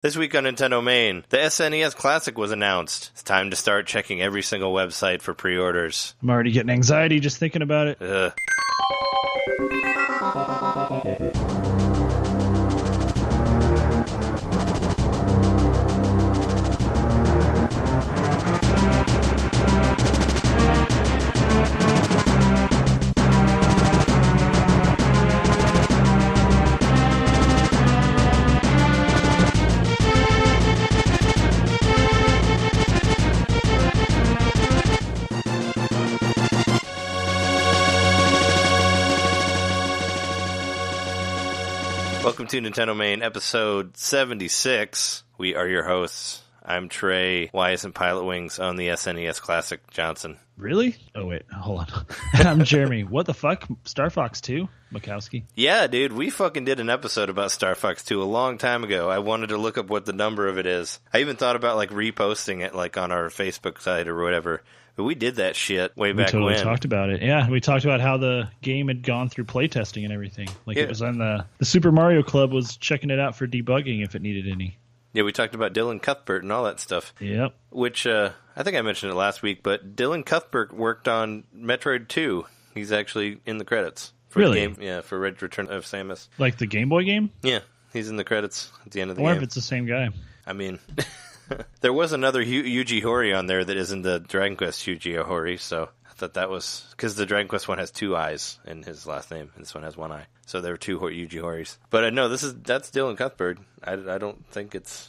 This week on NintenDomain, the SNES Classic was announced. It's time to start checking every single website for pre-orders. I'm already getting anxiety just thinking about it. Welcome to NintenDomain episode 76. We are your hosts. I'm Trey. Why isn't Pilot Wings on the SNES Classic, Johnson? Really? Oh, wait. Hold on. And I'm Jeremy. What the fuck? Star Fox 2? Mikowski? Yeah, dude. We fucking did an episode about Star Fox 2 a long time ago. I wanted to look up what the number of it is. I even thought about, reposting it, on our Facebook site or whatever. But we did that shit way back when. We totally talked about it. Yeah, we talked about how the game had gone through playtesting and everything. It was on the Super Mario Club was checking it out for debugging if it needed any. Yeah, we talked about Dylan Cuthbert and all that stuff. Yep. Which, I think I mentioned it last week, but Dylan Cuthbert worked on Metroid 2. He's actually in the credits. For really? The game, yeah, for Return of Samus. Like the Game Boy game? Yeah, he's in the credits at the end of the game. game. Or if it's the same guy. I mean... There was another Yuji Horii on there that isn't the Dragon Quest Yuji Horii, so I thought that was... Because the Dragon Quest one has two eyes in his last name, and this one has one eye. So there were two Yuji Horiis. But no, that's Dylan Cuthbert. I don't think it's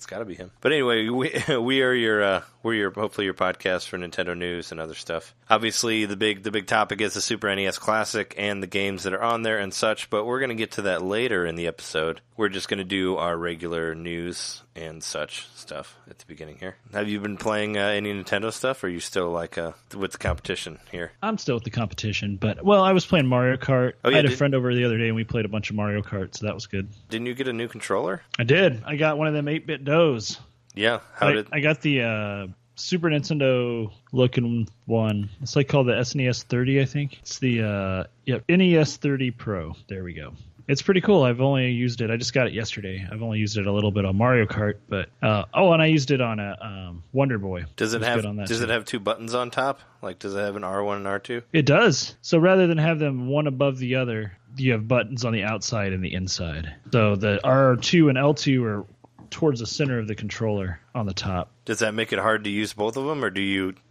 got to be him. But anyway, we are your hopefully your podcast for Nintendo news and other stuff. Obviously, the big topic is the Super NES Classic and the games that are on there and such. But we're going to get to that later in the episode. We're just going to do our regular news and such stuff at the beginning here. Have you been playing any Nintendo stuff, or are you still with the competition here? I'm still with the competition, but I was playing Mario Kart. Oh, yeah, I had a friend over the other day, and we played a bunch of Mario Kart, so that was good. Didn't you get a new controller? I did. I got one of them 8-bit doughs. Yeah. I got the Super Nintendo looking one. It's called the SNES 30, I think. It's the NES 30 Pro. There we go. It's pretty cool. I've only used it. I just got it yesterday. I've only used it a little bit on Mario Kart, but and I used it on a Wonder Boy. Does it have two buttons on top? Does it have an R1 and R2? It does. So rather than have them one above the other, you have buttons on the outside and the inside. So the R2 and L2 are towards the center of the controller on the top. Does that make it hard to use both of them, or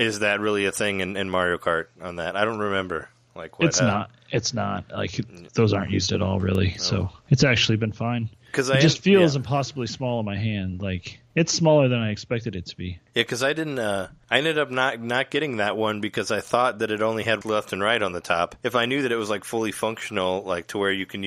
is that really a thing in Mario Kart on that? I don't remember. It's not. Those aren't used at all, really. Oh. So it's actually been fine. It just feels impossibly small in my hand. It's smaller than I expected it to be. Yeah, because I didn't. I ended up not getting that one because I thought that it only had left and right on the top. If I knew that it was fully functional, to where you can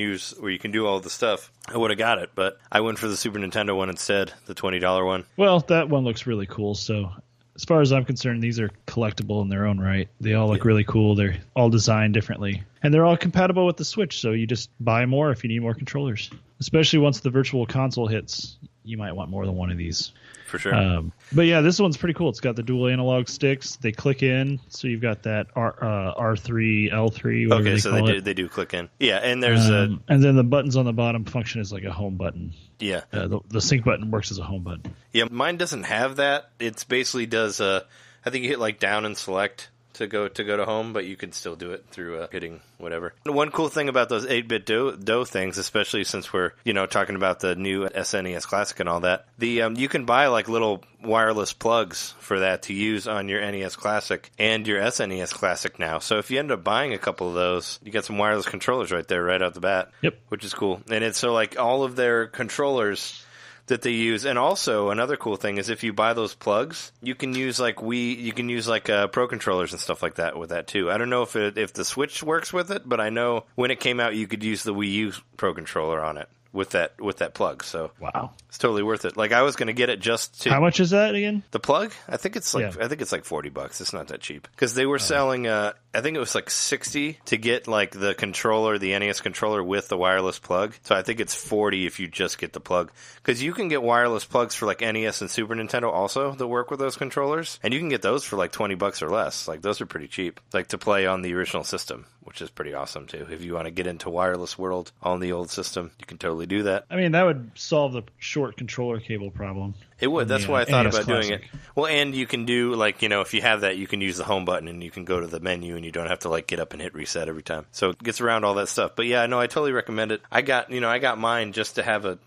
do all the stuff, I would have got it. But I went for the Super Nintendo one instead, the $20 one. Well, that one looks really cool. So as far as I'm concerned, these are collectible in their own right. They all look really cool. They're all designed differently. And they're all compatible with the Switch, so you just buy more if you need more controllers. Especially once the Virtual Console hits, you might want more than one of these. For sure. But yeah, this one's pretty cool. It's got the dual analog sticks. They click in, so you've got that R3, L3, whatever they call it. They do click in. Yeah, and there's and then the buttons on the bottom function as a home button. Yeah. The sync button works as a home button. Yeah, mine doesn't have that. It basically does, I think you hit down and select to go to home, but you can still do it through hitting whatever. One cool thing about those 8-bit dough things, especially since we're talking about the new SNES Classic and all that, you can buy little wireless plugs for that to use on your NES Classic and your SNES Classic now. So if you end up buying a couple of those, you got some wireless controllers right there, right out the bat. Yep, which is cool. And it's all of their controllers that they use. And also another cool thing is if you buy those plugs, you can use Pro controllers and stuff like that with that too. I don't know if the Switch works with it, but I know when it came out you could use the Wii U Pro controller on it with that plug. So wow, it's totally worth it. I was going to get it just to... How much is that again? The plug? I think it's $40. It's not that cheap. Because they were selling, I think it was $60 to get the controller, the NES controller with the wireless plug. So I think it's $40 if you just get the plug. Because you can get wireless plugs for NES and Super Nintendo also that work with those controllers. And you can get those for $20 or less. Those are pretty cheap. To play on the original system, which is pretty awesome too. If you want to get into wireless world on the old system, you can totally totally do that. I mean, that would solve the short controller cable problem. It would. That's why I thought NES about doing Classic. it. Well, and you can do, like, if you have that, you can use the home button and you can go to the menu and you don't have to, like, get up and hit reset every time. So it gets around all that stuff. But yeah, no, I totally recommend it. I got mine just to have a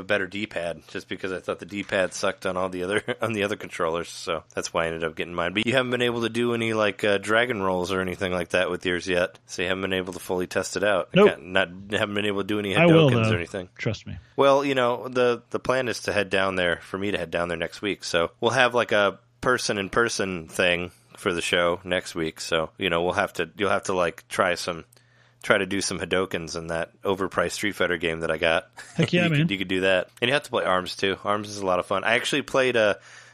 better D-pad, just because I thought the D-pad sucked on all the other controllers, so that's why I ended up getting mine. But you haven't been able to do any like dragon rolls or anything like that with yours yet, so you haven't been able to fully test it out. Nope. Haven't been able to do any I will, Hadokens though. or anything. Trust me. Well, the plan is to head down there, for me to head down there next week, so we'll have like a person-in-person thing for the show next week, so you'll have to like try to do some Hadokens in that overpriced Street Fighter game that I got. Heck yeah, man. You could do that. And you have to play ARMS, too. ARMS is a lot of fun. I actually played,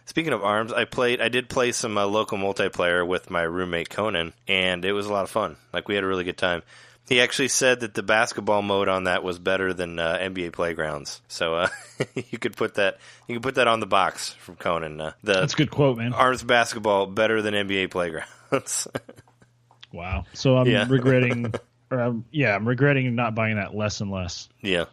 speaking of ARMS, I did play some local multiplayer with my roommate Conan, and it was a lot of fun. Like, we had a really good time. He actually said that the basketball mode on that was better than NBA Playgrounds. So you could put that on the box from Conan. That's a good quote, man. ARMS basketball better than NBA Playgrounds. Wow. So I'm regretting... I'm regretting not buying that less and less. Yeah.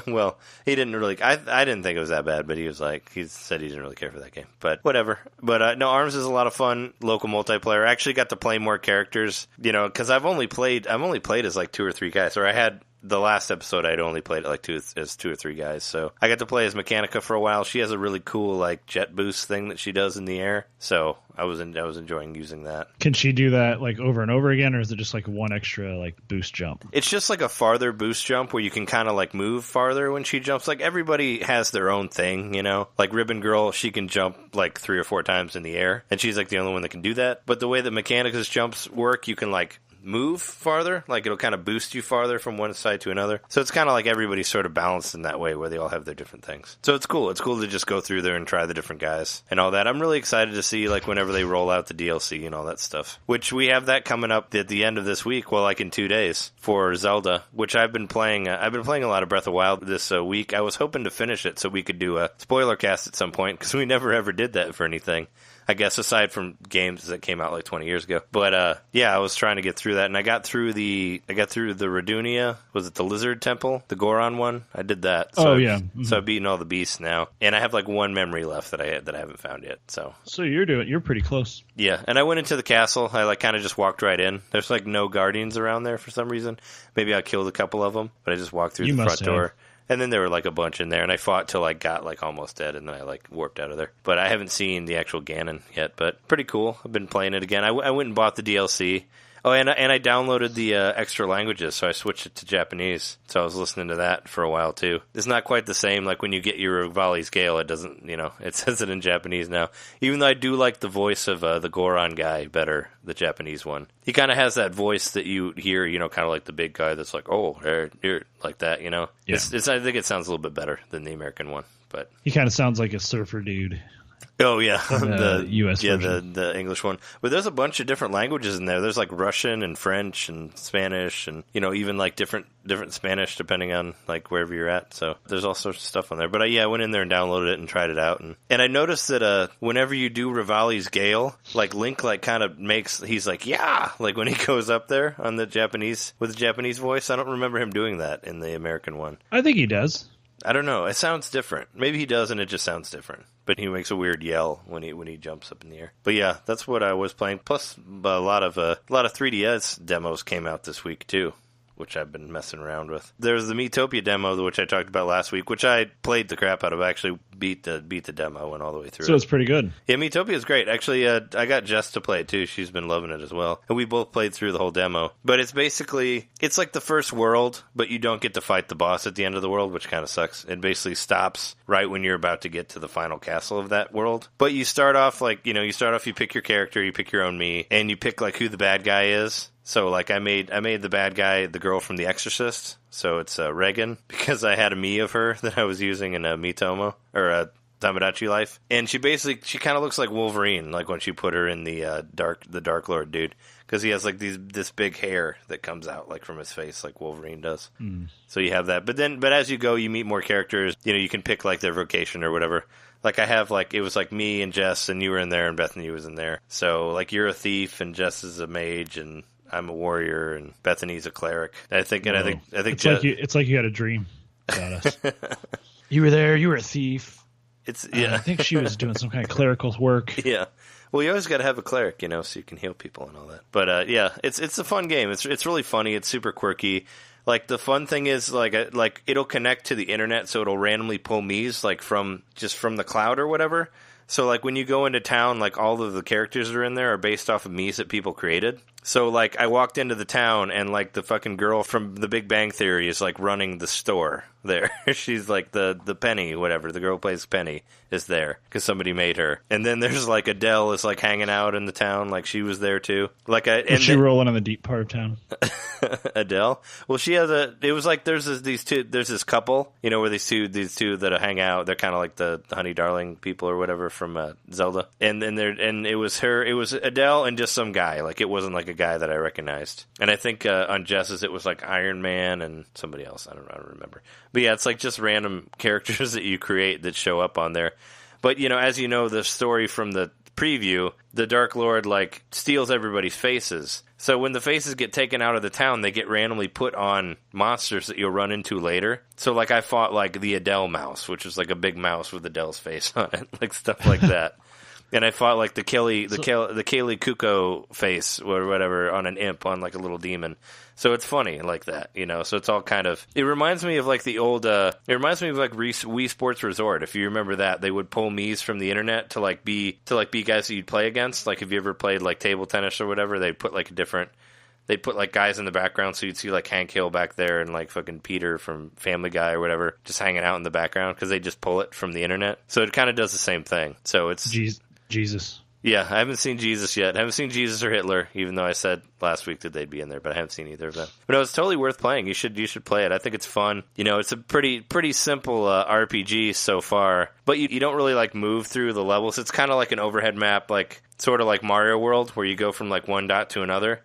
Well, he didn't really... I didn't think it was that bad, but he said he didn't really care for that game. But whatever. But no, ARMS is a lot of fun. Local multiplayer. I actually got to play more characters, because I've only played as like 2 or 3 guys. Or I had... The last episode, I'd only played like 2 or 3 guys, so I got to play as Mechanica for a while. She has a really cool like jet boost thing that she does in the air, so I was enjoying using that. Can she do that like over and over again, or is it just like one extra like boost jump? It's just like a farther boost jump where you can kind of like move farther when she jumps. Like everybody has their own thing, Like Ribbon Girl, she can jump like 3 or 4 times in the air, and she's like the only one that can do that. But the way that Mechanica's jumps work, you can like move farther, like it'll kind of boost you farther from one side to another. So it's kind of like everybody's sort of balanced in that way where they all have their different things. So it's cool. It's cool to just go through there and try the different guys and all that. I'm really excited to see like whenever they roll out the DLC and all that stuff, which we have that coming up at the end of this week. Well, like in 2 days for Zelda, which I've been playing. I've been playing a lot of Breath of the Wild this week. I was hoping to finish it so we could do a spoiler cast at some point because we never ever did that for anything. I guess aside from games that came out like 20 years ago. But yeah, I was trying to get through that, and I got through the Radunia. Was it the Lizard Temple, the Goron one? I did that. So So I've beaten all the beasts now, and I have like one memory left that I haven't found yet. So you're pretty close. Yeah, and I went into the castle. I like kind of just walked right in. There's like no guardians around there for some reason. Maybe I killed a couple of them, but I just walked through the front door. And then there were like a bunch in there, and I fought till I got like almost dead, and then I like warped out of there. But I haven't seen the actual Ganon yet, but pretty cool. I've been playing it again. I went and bought the DLC. Oh, and I downloaded the extra languages, so I switched it to Japanese. So I was listening to that for a while too. It's not quite the same. Like when you get your Rivali's Gale, it doesn't, it says it in Japanese now. Even though I do like the voice of the Goron guy better, the Japanese one. He kind of has that voice that you hear, kind of like the big guy that's like, oh, you're like that, Yeah. I think it sounds a little bit better than the American one, but he kind of sounds like a surfer dude. Oh, yeah. The US version. the English one. But there's a bunch of different languages in there. There's like Russian and French and Spanish and, even like different Spanish depending on like wherever you're at. So there's all sorts of stuff on there. But I went in there and downloaded it and tried it out. And I noticed that whenever you do Rivali's Gale, like Link like kind of he's like, yeah, like when he goes up there on the Japanese, with the Japanese voice. I don't remember him doing that in the American one. I think he does. I don't know. It sounds different. Maybe he does, and it just sounds different. But he makes a weird yell when he jumps up in the air. But yeah, that's what I was playing. Plus, a lot of 3DS demos came out this week too, which I've been messing around with. There's the Miitopia demo, which I talked about last week, which I played the crap out of. I actually beat the demo, went all the way through. So it's pretty good. Yeah, Miitopia is great. Actually, I got Jess to play it too. She's been loving it as well. And we both played through the whole demo. But it's like the first world, but you don't get to fight the boss at the end of the world, which kind of sucks. It basically stops right when you're about to get to the final castle of that world. But you start off you pick your character, you pick your own Mii, and you pick like who the bad guy is. So, like, I made the bad guy the girl from The Exorcist. So it's Regan, because I had a Mii of her that I was using in a Miitomo, or a Tamagotchi Life. And she kind of looks like Wolverine, like when she put her in the Dark Lord dude. Because he has, like, this big hair that comes out, like, from his face, like Wolverine does. Mm. So you have that. But as you go, you meet more characters. You can pick, like, their vocation or whatever. Like, I have, like, it was, like, me and Jess, and you were in there, and Bethany was in there. So, like, you're a thief, and Jess is a mage, and I'm a warrior, and Bethany's a cleric. I think it's like you had a dream. about us. You were there. You were a thief. Yeah. I think she was doing some kind of clerical work. Yeah. Well, you always got to have a cleric, so you can heal people and all that. But yeah, it's a fun game. It's really funny. It's super quirky. Like, the fun thing is, like it'll connect to the internet, so it'll randomly pull Mii's, like, from the cloud or whatever. So, like, when you go into town, like, all of the characters that are in there are based off of Mii's that people created. So, like, I walked into the town, and, like, the fucking girl from The Big Bang Theory is, like, running the store there. She's, like, the Penny, whatever. The girl who plays Penny is there, because somebody made her. And then there's, like, Adele is, like, hanging out in the town. Like, she was there, too. Was she rolling in the deep part of town? Adele? Well, she has it was like, there's this couple, where these two that hang out. They're kind of like the Honey Darling people or whatever from Zelda. And it was Adele and just some guy. Like, it wasn't like a guy that I recognized. And I think on Jess's it was like Iron Man and somebody else. I don't remember. But yeah, it's like just random characters that you create that show up on there. But, as you know, the story from the preview, the Dark Lord, like, steals everybody's faces. So when the faces get taken out of the town, they get randomly put on monsters that you'll run into later. So, like, I fought, like, the Adele mouse, which is like a big mouse with Adele's face on it. Like, stuff like that. And I fought, like, the Kaylee Kuko face or whatever on an imp, on, like, a little demon. So it's funny like that, So it's all kind of... It reminds me of, like, the old... it reminds me of, like, Wii Sports Resort. If you remember that, they would pull Mii's from the internet to be guys that you'd play against. Like, if you ever played, like, table tennis or whatever, they'd put, like, They'd put, like, guys in the background, so you'd see, like, Hank Hill back there and, like, fucking Peter from Family Guy or whatever just hanging out in the background because they just pull it from the internet. So it kind of does the same thing. So it's... Jesus. Yeah, I haven't seen Jesus yet. I haven't seen Jesus or Hitler, even though I said last week that they'd be in there, but I haven't seen either of them. But no, it's totally worth playing. You should play it. I think it's fun. It's a pretty simple RPG so far, but you don't really, like, move through the levels. It's kind of like an overhead map, like sort of like Mario World, where you go from, like, one dot to another.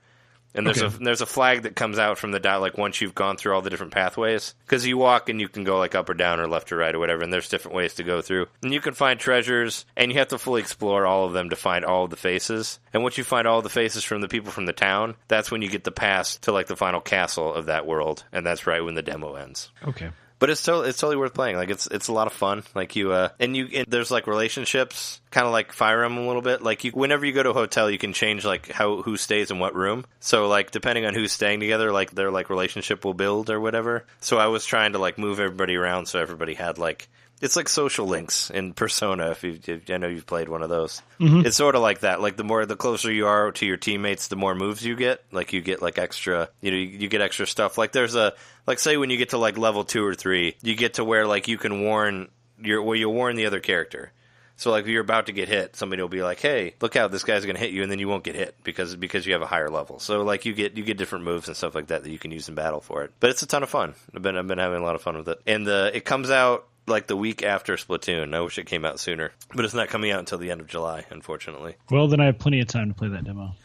And there's a flag that comes out from the dot, like, once you've gone through all the different pathways. Because you walk and you can go, like, up or down or left or right or whatever, and there's different ways to go through. And you can find treasures, and you have to fully explore all of them to find all of the faces. And once you find all the faces from the people from the town, that's when you get the pass to, like, the final castle of that world. And that's right when the demo ends. Okay. But it's totally worth playing. Like, it's a lot of fun. Like, and there's, like, relationships, kind of like Fire Emblem a little bit. Like, whenever you go to a hotel, you can change, like, who stays in what room. So, like, depending on who's staying together, like, their, like, relationship will build or whatever. So I was trying to, like, move everybody around so everybody had, like... It's like social links in Persona. If I know you've played one of those. Mm-hmm. It's sort of like that. Like, the closer you are to your teammates, the more moves you get. Like, you get, like, extra. You get extra stuff. Like, like, say when you get to, like, level 2 or 3, you get to where, like, you can warn you'll warn the other character. So, like, if you're about to get hit, somebody will be like, "Hey, look out! This guy's going to hit you," and then you won't get hit because you have a higher level. So, like, you get different moves and stuff like that you can use in battle for it. But it's a ton of fun. I've been having a lot of fun with it, and it comes out, like, the week after Splatoon. I wish it came out sooner. But it's not coming out until the end of July, unfortunately. Well, then I have plenty of time to play that demo.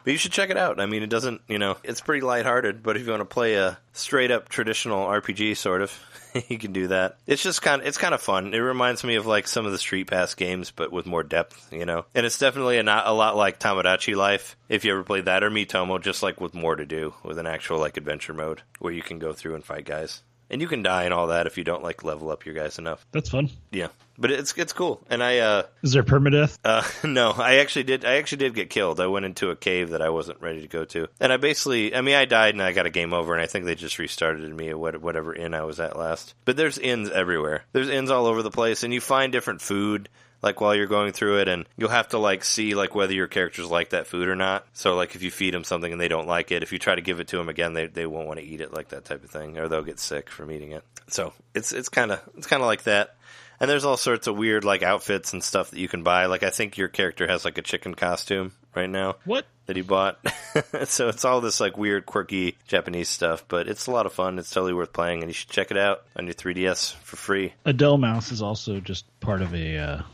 But you should check it out. I mean, it doesn't, it's pretty lighthearted, but if you want to play a straight-up traditional RPG, sort of, you can do that. It's just kind of fun. It reminds me of, like, some of the Street Pass games, but with more depth, And it's definitely a lot like Tomodachi Life, if you ever played that, or Miitomo, just, like, with more to do, with an actual, like, adventure mode, where you can go through and fight guys. And you can die and all that if you don't, like, level up your guys enough. That's fun. Yeah. But it's cool. And Is there permadeath? No, I actually did get killed. I went into a cave that I wasn't ready to go to. And I died and I got a game over, and I think they just restarted me at whatever inn I was at last. But there's inns everywhere. There's inns all over the place, and you find different food, like, while you're going through it, and you'll have to, like, see, like, whether your characters like that food or not. So, like, if you feed them something and they don't like it, if you try to give it to them again, they won't want to eat it, like that type of thing, or they'll get sick from eating it. So it's kind of like that. And there's all sorts of weird, like, outfits and stuff that you can buy. Like, I think your character has, like, a chicken costume right now. What? That he bought. So it's all this, like, weird, quirky Japanese stuff. But it's a lot of fun. It's totally worth playing, and you should check it out on your 3DS for free. Adele Mouse is also just part of a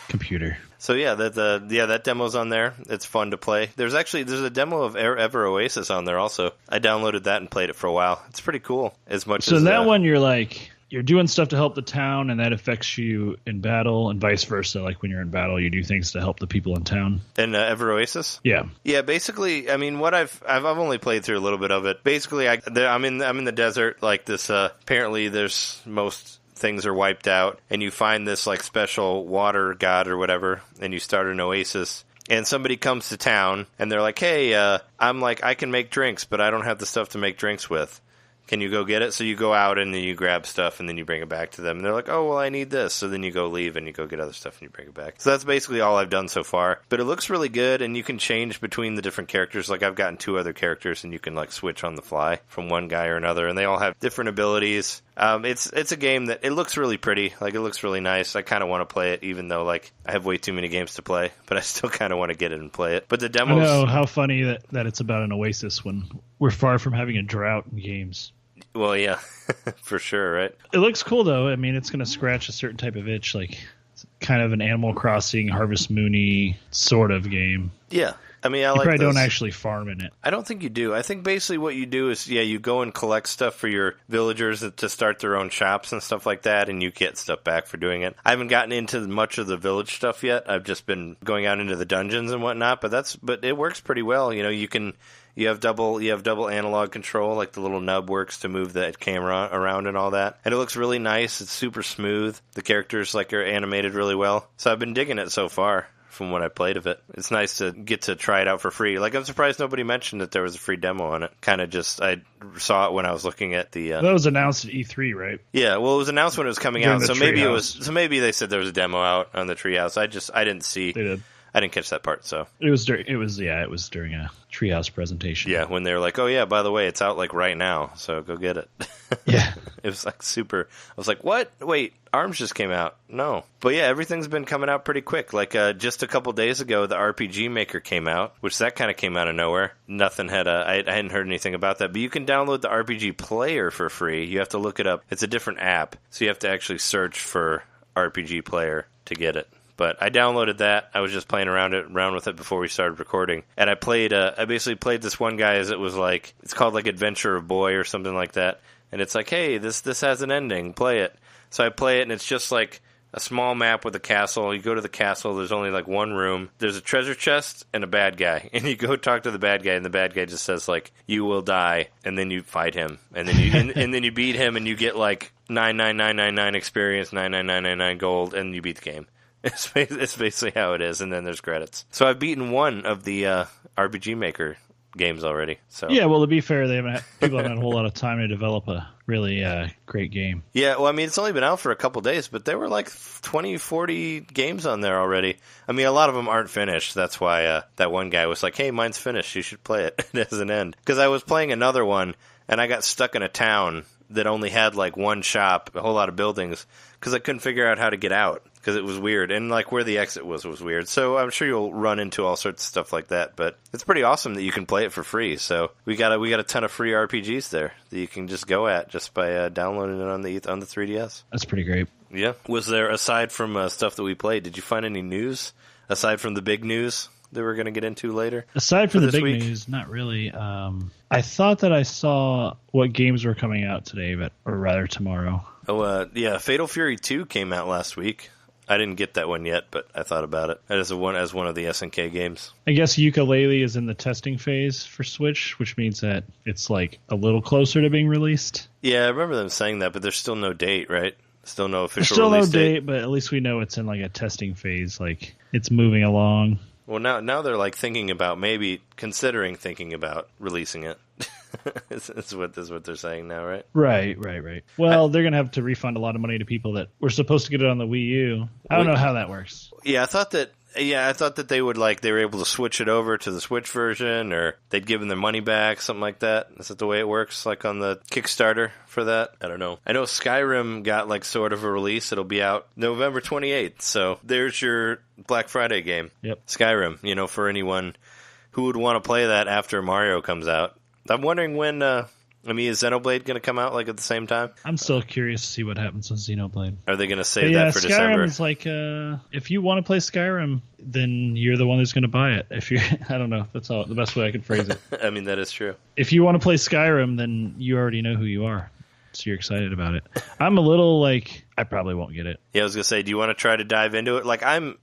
computer. So yeah, that demo's on there. It's fun to play. There's a demo of Ever Oasis on there also. I downloaded that and played it for a while. It's pretty cool. So that one you're like you're doing stuff to help the town, and that affects you in battle, and vice versa. Like when you're in battle, you do things to help the people in town. And Ever Oasis? Yeah. Yeah, basically, I mean, what I've only played through a little bit of it. Basically, I'm in the desert, like this, apparently there's most things are wiped out, and you find this, like, special water god or whatever, and you start an oasis. And somebody comes to town, and they're like, hey, I can make drinks, but I don't have the stuff to make drinks with. Can you go get it? So you go out and then you grab stuff and then you bring it back to them. And they're like, oh, well, I need this. So then you go leave and you go get other stuff and you bring it back. So that's basically all I've done so far. But it looks really good, and you can change between the different characters. Like, I've gotten 2 other characters, and you can, like, switch on the fly from one guy or another. And they all have different abilities. It's a game that, it looks really pretty. Like, it looks really nice. I kind of want to play it, even though, like, I have way too many games to play. But I still kind of want to get it and play it. But the demos... I know, how funny that it's about an oasis when we're far from having a drought in games. Well, yeah, for sure, right? It looks cool, though. I mean, it's going to scratch a certain type of itch, like it's kind of an Animal Crossing, Harvest Moon-y sort of game. Yeah. I mean, you like probably don't actually farm in it. I don't think you do. I think basically what you do is, you go and collect stuff for your villagers to start their own shops and stuff like that, and you get stuff back for doing it. I haven't gotten into much of the village stuff yet. I've just been going out into the dungeons and whatnot, but it works pretty well. You have double analog control, like the little nub works to move the camera around and all that. And it looks really nice. It's super smooth. The characters are animated really well. So I've been digging it so far from what I played of it. It's nice to get to try it out for free. Like, I'm surprised nobody mentioned that there was a free demo on it. Kind of just, I saw it when I was looking at the... That was announced at E3, right? Yeah, well, it was announced when it was coming out, so maybe they said there was a demo out on the Treehouse. I didn't see... They did. I didn't catch that part, so... It was during a Treehouse presentation. Yeah, when they were like, oh yeah, by the way, it's out, like, right now, so go get it. Yeah. It was, like, super... I was like, what? Wait, ARMS just came out. No. But yeah, everything's been coming out pretty quick. Like, just a couple days ago, the RPG Maker came out, which that kind of came out of nowhere. Nothing had I hadn't heard anything about that. But you can download the RPG Player for free. You have to look it up. It's a different app, so you have to actually search for RPG Player to get it. But I downloaded that. I was just playing around with it before we started recording. And I basically played this one guy as it was like, it's called like Adventure of Boy or something like that. And it's like, hey, this has an ending. Play it. So I play it, and it's just like a small map with a castle. You go to the castle. There's only like one room. There's a treasure chest and a bad guy. And you go talk to the bad guy, and the bad guy just says like, you will die. And then you fight him. And then you and then you beat him, and you get like 99999 experience, 99999 gold, and you beat the game. It's basically how it is, and then there's credits. So I've beaten one of the RPG Maker games already. So yeah, well, to be fair, people haven't had a whole lot of time to develop a really great game. Yeah, well, I mean, it's only been out for a couple days, but there were like 20, 40 games on there already. I mean, a lot of them aren't finished. That's why that one guy was like, hey, mine's finished. You should play it. It has an end. Because I was playing another one, and I got stuck in a town that only had like one shop, a whole lot of buildings, because I couldn't figure out how to get out. Because it was weird, and like where the exit was weird. So I'm sure you'll run into all sorts of stuff like that. But it's pretty awesome that you can play it for free. So we got a ton of free RPGs there that you can just go at just by downloading it on the 3DS. That's pretty great. Yeah. Was there, aside from stuff that we played, did you find any news aside from the big news that we're going to get into later? Aside from the big news, not really. I thought that I saw what games were coming out today, or rather tomorrow. Oh, yeah. Fatal Fury 2 came out last week. I didn't get that one yet, but I thought about it as one of the SNK games. I guess Yooka-Laylee is in the testing phase for Switch, which means that it's like a little closer to being released. Yeah, I remember them saying that, but there's still no date, right? Still no official release date. Still no date, but at least we know it's in like a testing phase. Like it's moving along. Well, now they're like considering thinking about releasing it. That's what they're saying now, right? Right. Well, they're going to have to refund a lot of money to people that were supposed to get it on the Wii U. I don't know how that works. Yeah, I thought that they were able to switch it over to the Switch version, or they'd given their money back, something like that. Is that the way it works, like on the Kickstarter for that? I don't know. I know Skyrim got like sort of a release. It'll be out November 28th. So there's your Black Friday game. Yep. Skyrim, for anyone who would want to play that after Mario comes out. I'm wondering when, is Xenoblade going to come out, like, at the same time? I'm still curious to see what happens with Xenoblade. Are they going to save that for Skyrim December? Skyrim is like, if you want to play Skyrim, then you're the one who's going to buy it. I don't know. That's the best way I could phrase it. I mean, that is true. If you want to play Skyrim, then you already know who you are. So you're excited about it. I'm a little like, I probably won't get it. Yeah, I was gonna say, do you want to try to dive into it? Like I don't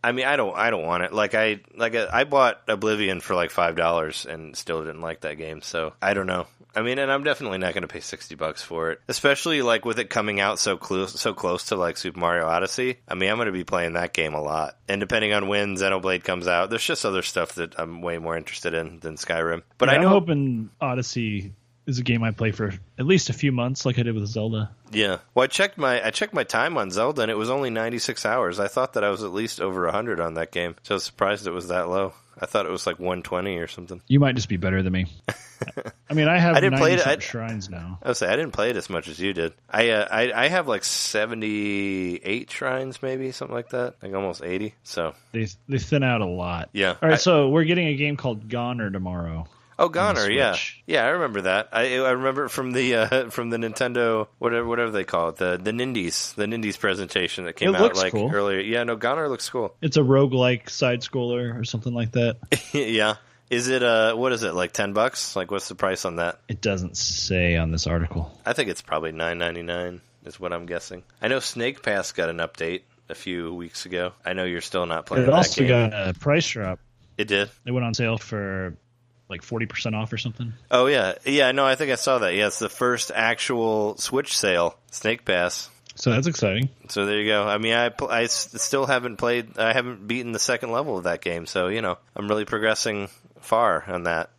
want it. I bought Oblivion for like $5 and still didn't like that game. So I don't know. I mean, and I'm definitely not gonna pay $60 for it, especially like with it coming out so close to like Super Mario Odyssey. I mean, I'm gonna be playing that game a lot. And depending on when Xenoblade comes out, there's just other stuff that I'm way more interested in than Skyrim. But I'm hoping Odyssey is a game I play for at least a few months, like I did with Zelda. Yeah. Well, I checked my time on Zelda, and it was only 96 hours. I thought that I was at least over 100 on that game, so I was surprised it was that low. I thought it was like 120 or something. You might just be better than me. I mean, I have 90 shrines now. I would say I didn't play it as much as you did. I have like 78 shrines, maybe something like that, like almost 80. So they thin out a lot. Yeah. All right, so we're getting a game called Goner tomorrow. Oh, Goner, yeah, I remember that. I remember it from the Nintendo whatever they call it, the Nindies presentation that came out like cool. earlier. Yeah, no, Goner looks cool. It's a roguelike side scroller or something like that. Yeah. Is it what is it, like $10? Like, what's the price on that? It doesn't say on this article. I think it's probably $9.99 is what I'm guessing. I know Snake Pass got an update a few weeks ago. I know you're still not playing that game. It also got a price drop. It did? It went on sale for like 40% off or something. Oh, yeah. Yeah, no, I think I saw that. Yeah, it's the first actual Switch sale, Snake Pass. So that's exciting. So there you go. I mean, I still haven't played, I haven't beaten the second level of that game. So, you know, I'm really progressing far on that.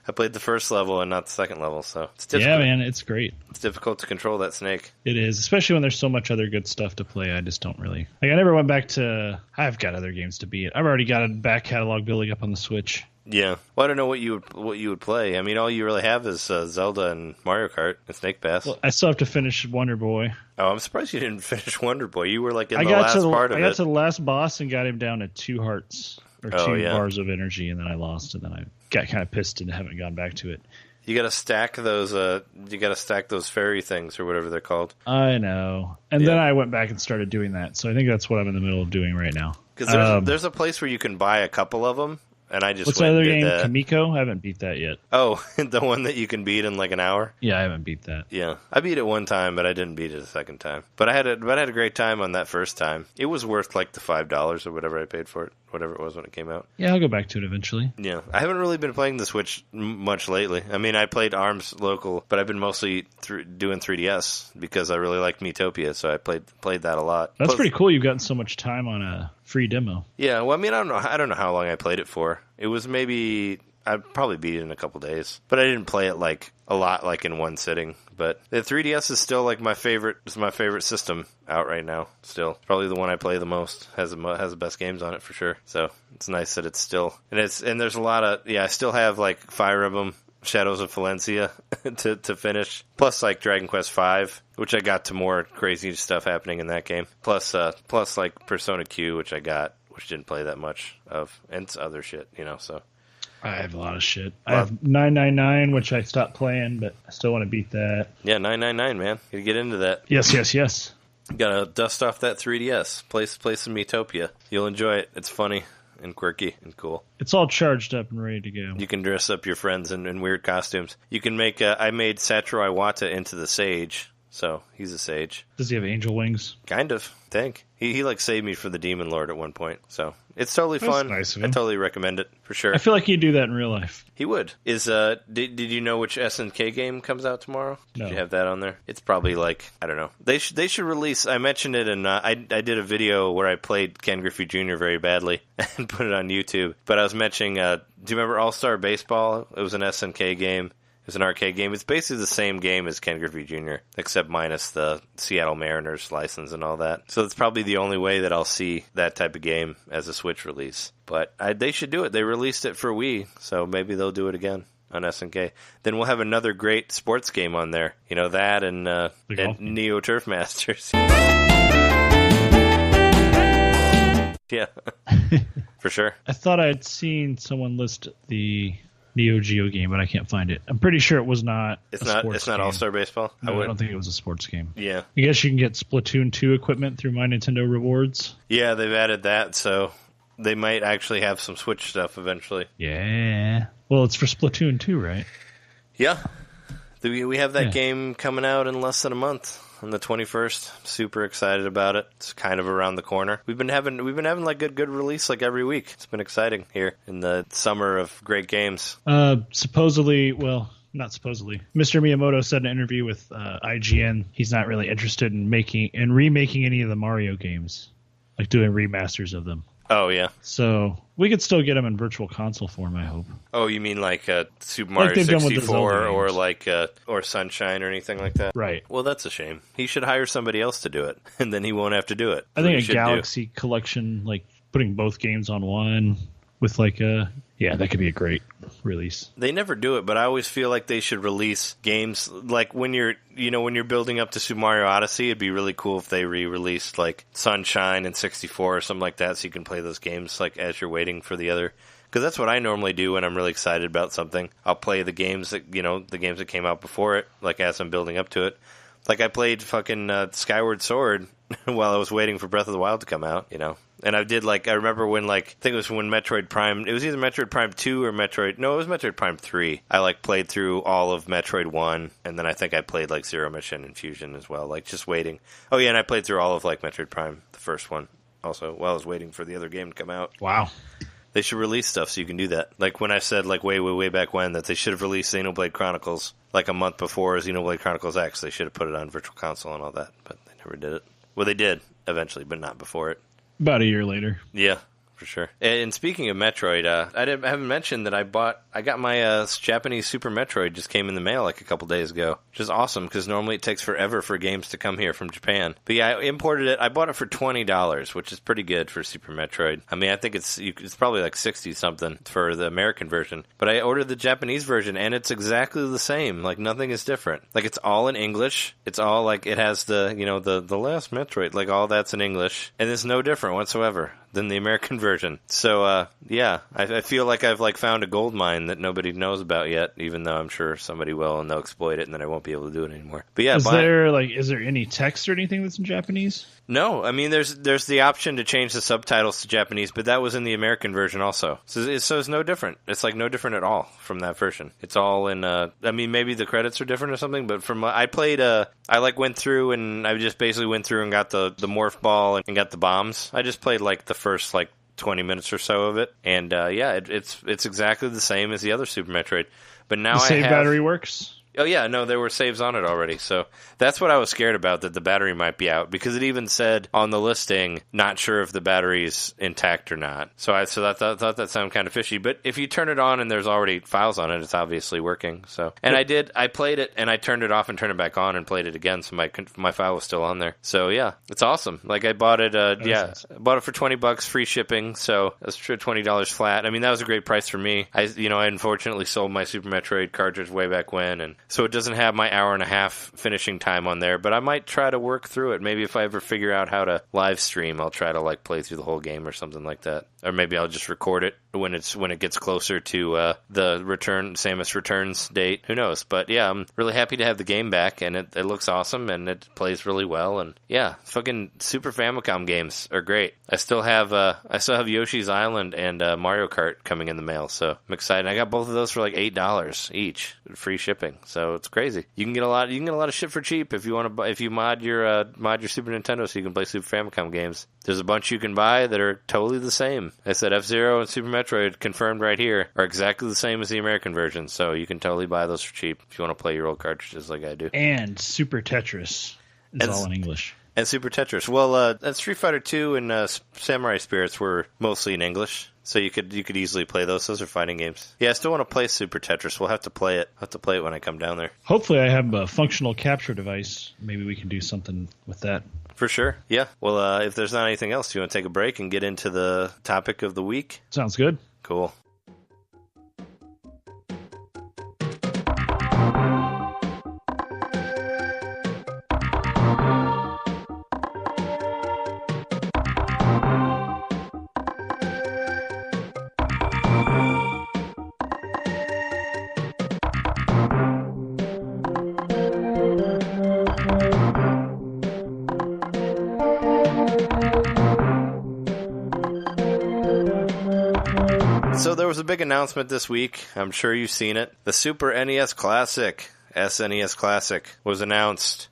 I played the first level and not the second level, so it's difficult. Yeah, man, it's great. It's difficult to control that snake. It is, especially when there's so much other good stuff to play. I just don't really... Like, I never went back to... I've got other games to beat. I've already got a back catalog building up on the Switch. Yeah. Well, I don't know what you would play. I mean, all you really have is Zelda and Mario Kart and Snake Pass. Well, I still have to finish Wonder Boy. Oh, I'm surprised you didn't finish Wonder Boy. You were like in the last part of it. I got to the last boss and got him down to 2 hearts or 2 bars of energy, and then I lost, and then I got kind of pissed and haven't gone back to it. You got to stack those. You got to stack those fairy things or whatever they're called. I know. And then I went back and started doing that. So I think that's what I'm in the middle of doing right now. Because there's a place where you can buy a couple of them. And I just what's the other game? Kamiko? I haven't beat that yet. Oh, the one that you can beat in like an hour? Yeah, I haven't beat that. Yeah, I beat it one time, but I didn't beat it a second time. But I had a great time on that first time. It was worth like the $5 or whatever I paid for it, whatever it was when it came out. Yeah, I'll go back to it eventually. Yeah, I haven't really been playing the Switch much lately. I mean, I played ARMS local, but I've been mostly doing 3DS because I really liked Miitopia, so I played that a lot. That's pretty cool. You've gotten so much time on a free demo. Yeah, well, I mean, I don't know how long I played it for. It was maybe I'd probably beat it in a couple days, but I didn't play it like a lot, like in one sitting. But the 3DS is still like my favorite. It's my favorite system out right now. Still, probably the one I play the most. Has the best games on it for sure. So it's nice that it's still and there's a lot of I still have like Fire Emblem Shadows of Valencia to finish. Plus like Dragon Quest V, which I got to more crazy stuff happening in that game. Plus like Persona Q, which I got, which didn't play that much of, and other shit, so. I have a lot of shit. I have 999, which I stopped playing, but I still want to beat that. Yeah, 999, man. Gotta get into that. Yes. Gotta dust off that 3DS. Play some Miitopia. You'll enjoy it. It's funny and quirky and cool. It's all charged up and ready to go. You can dress up your friends in weird costumes. You can make... I made Satoru Iwata into the Sage, so he's a Sage. Does he have angel wings? Kind of, I think. He like saved me for the Demon Lord at one point, so it's totally fun. Nice of him. I totally recommend it for sure. I feel like he'd do that in real life. He would. Did you know which SNK game comes out tomorrow? No. Did you have that on there? It's probably like, I don't know. They should release. I mentioned it, and I did a video where I played Ken Griffey Jr. very badly and put it on YouTube. But I was mentioning. Do you remember All Star Baseball? It was an SNK game. It's an arcade game. It's basically the same game as Ken Griffey Jr., except minus the Seattle Mariners license and all that. So it's probably the only way that I'll see that type of game as a Switch release. But they should do it. They released it for Wii, so maybe they'll do it again on SNK. Then we'll have another great sports game on there. That and Neo Turf Masters. Yeah, for sure. I thought I'd seen someone list the Neo Geo game, but I can't find it. I'm pretty sure it was not. It's not All Star Baseball. No, I don't think it was a sports game. Yeah, I guess you can get Splatoon 2 equipment through My Nintendo Rewards. Yeah, they've added that, so they might actually have some Switch stuff eventually. Yeah. Well, it's for Splatoon 2, right? Yeah. We have that game coming out in less than a month. On the 21st, super excited about it. It's kind of around the corner. We've been having like good release like every week. It's been exciting here in the summer of great games. Supposedly, well, not supposedly. Mr. Miyamoto said in an interview with IGN he's not really interested in remaking any of the Mario games, like doing remasters of them. Oh yeah. So we could still get them in Virtual Console form, I hope. Oh, you mean like Super Mario 64 or like or Sunshine or anything like that? Right. Well, that's a shame. He should hire somebody else to do it, and then he won't have to do it. I think a Galaxy collection, like putting both games on one with like that could be a great release. They never do it, but I always feel like they should release games like when you're building up to Super Mario Odyssey. It'd be really cool if they re-released like Sunshine and 64 or something like that, so you can play those games like as you're waiting for the other. Because that's what I normally do when I'm really excited about something. I'll play the games that came out before it, like as I'm building up to it. Like I played fucking Skyward Sword while I was waiting for Breath of the Wild to come out, And I did, I remember when, I think it was when Metroid Prime, it was either Metroid Prime 2 or it was Metroid Prime 3. I, played through all of Metroid 1, and then I think I played, Zero Mission and Fusion as well, just waiting. Oh, yeah, and I played through all of, Metroid Prime, the first one, also, while I was waiting for the other game to come out. Wow. They should release stuff so you can do that. When I said, way back when, that they should have released Xenoblade Chronicles, a month before Xenoblade Chronicles X. They should have put it on Virtual Console and all that, but they never did it. Well, they did, eventually, but not before it. About a year later. Yeah, for sure. And speaking of Metroid, I haven't mentioned that I got my Japanese Super Metroid just came in the mail a couple days ago, which is awesome because normally it takes forever for games to come here from Japan. But yeah, I imported it. I bought it for $20, which is pretty good for Super Metroid. I mean, I think it's probably 60 something for the American version. But I ordered the Japanese version and it's exactly the same. Nothing is different. It's all in English. It's all it has the the last Metroid. All that's in English, and it's no different whatsoever than the American version. So, yeah, I feel like I've found a gold mine that nobody knows about yet, even though I'm sure somebody will, and they'll exploit it, and then I won't be able to do it anymore. But yeah, is there any text or anything that's in Japanese? No, I mean there's the option to change the subtitles to Japanese, but that was in the American version also. So it's no different. It's no different at all from that version. It's all in. I mean, maybe the credits are different or something, but I played. I went through and I just basically went through and got the morph ball and got the bombs. I just played the first 20 minutes or so of it, and it's exactly the same as the other Super Metroid. But now the save battery works. Oh, yeah, no, there were saves on it already. So that's what I was scared about, that the battery might be out. Because it even said on the listing, not sure if the battery's intact or not. So I thought that sounded kind of fishy. But if you turn it on and there's already files on it, it's obviously working. So, and I played it, and I turned it off and turned it back on and played it again, so my file was still on there. So, yeah, it's awesome. I bought it, I bought it for $20, free shipping, so that's $20 flat. I mean, that was a great price for me. I unfortunately sold my Super Metroid cartridge way back when, and so it doesn't have my hour and a half finishing time on there, but I might try to work through it. Maybe if I ever figure out how to live stream, I'll try to play through the whole game or something like that. Or maybe I'll just record it when it gets closer to the Samus Returns date. Who knows? But yeah, I'm really happy to have the game back, and it looks awesome, and it plays really well. And yeah, fucking Super Famicom games are great. I still have Yoshi's Island and Mario Kart coming in the mail, so I'm excited. I got both of those for $8 each, free shipping. So it's crazy. You can get a lot of shit for cheap if you want to. If you mod your Super Nintendo so you can play Super Famicom games. There's a bunch you can buy that are totally the same. I said F-Zero and Super Metroid, confirmed right here, are exactly the same as the American version, so you can totally buy those for cheap if you want to play your old cartridges like I do. And Super Tetris is all in English. And Super Tetris. Well, Street Fighter 2 and Samurai Spirits were mostly in English, so you could easily play those. Those are fighting games. Yeah, I still want to play Super Tetris. We'll have to play it. I'll have to play it when I come down there. Hopefully I have a functional capture device. Maybe we can do something with that. For sure. Yeah. Well, if there's not anything else, do you want to take a break and get into the topic of the week? Sounds good. Cool. So there was a big announcement this week. I'm sure you've seen it. The Super NES Classic SNES Classic was announced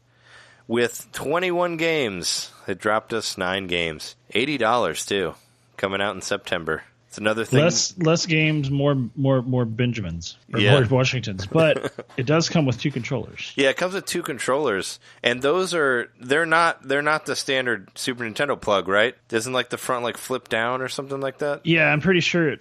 with 21 games. It dropped us 9 games. $80 too, coming out in September. It's another thing. Less games, more Benjamins or more Washingtons, but it does come with 2 controllers. Yeah, it comes with 2 controllers, and they're not the standard Super Nintendo plug, right? Doesn't like the front like flip down or something like that? Yeah, I'm pretty sure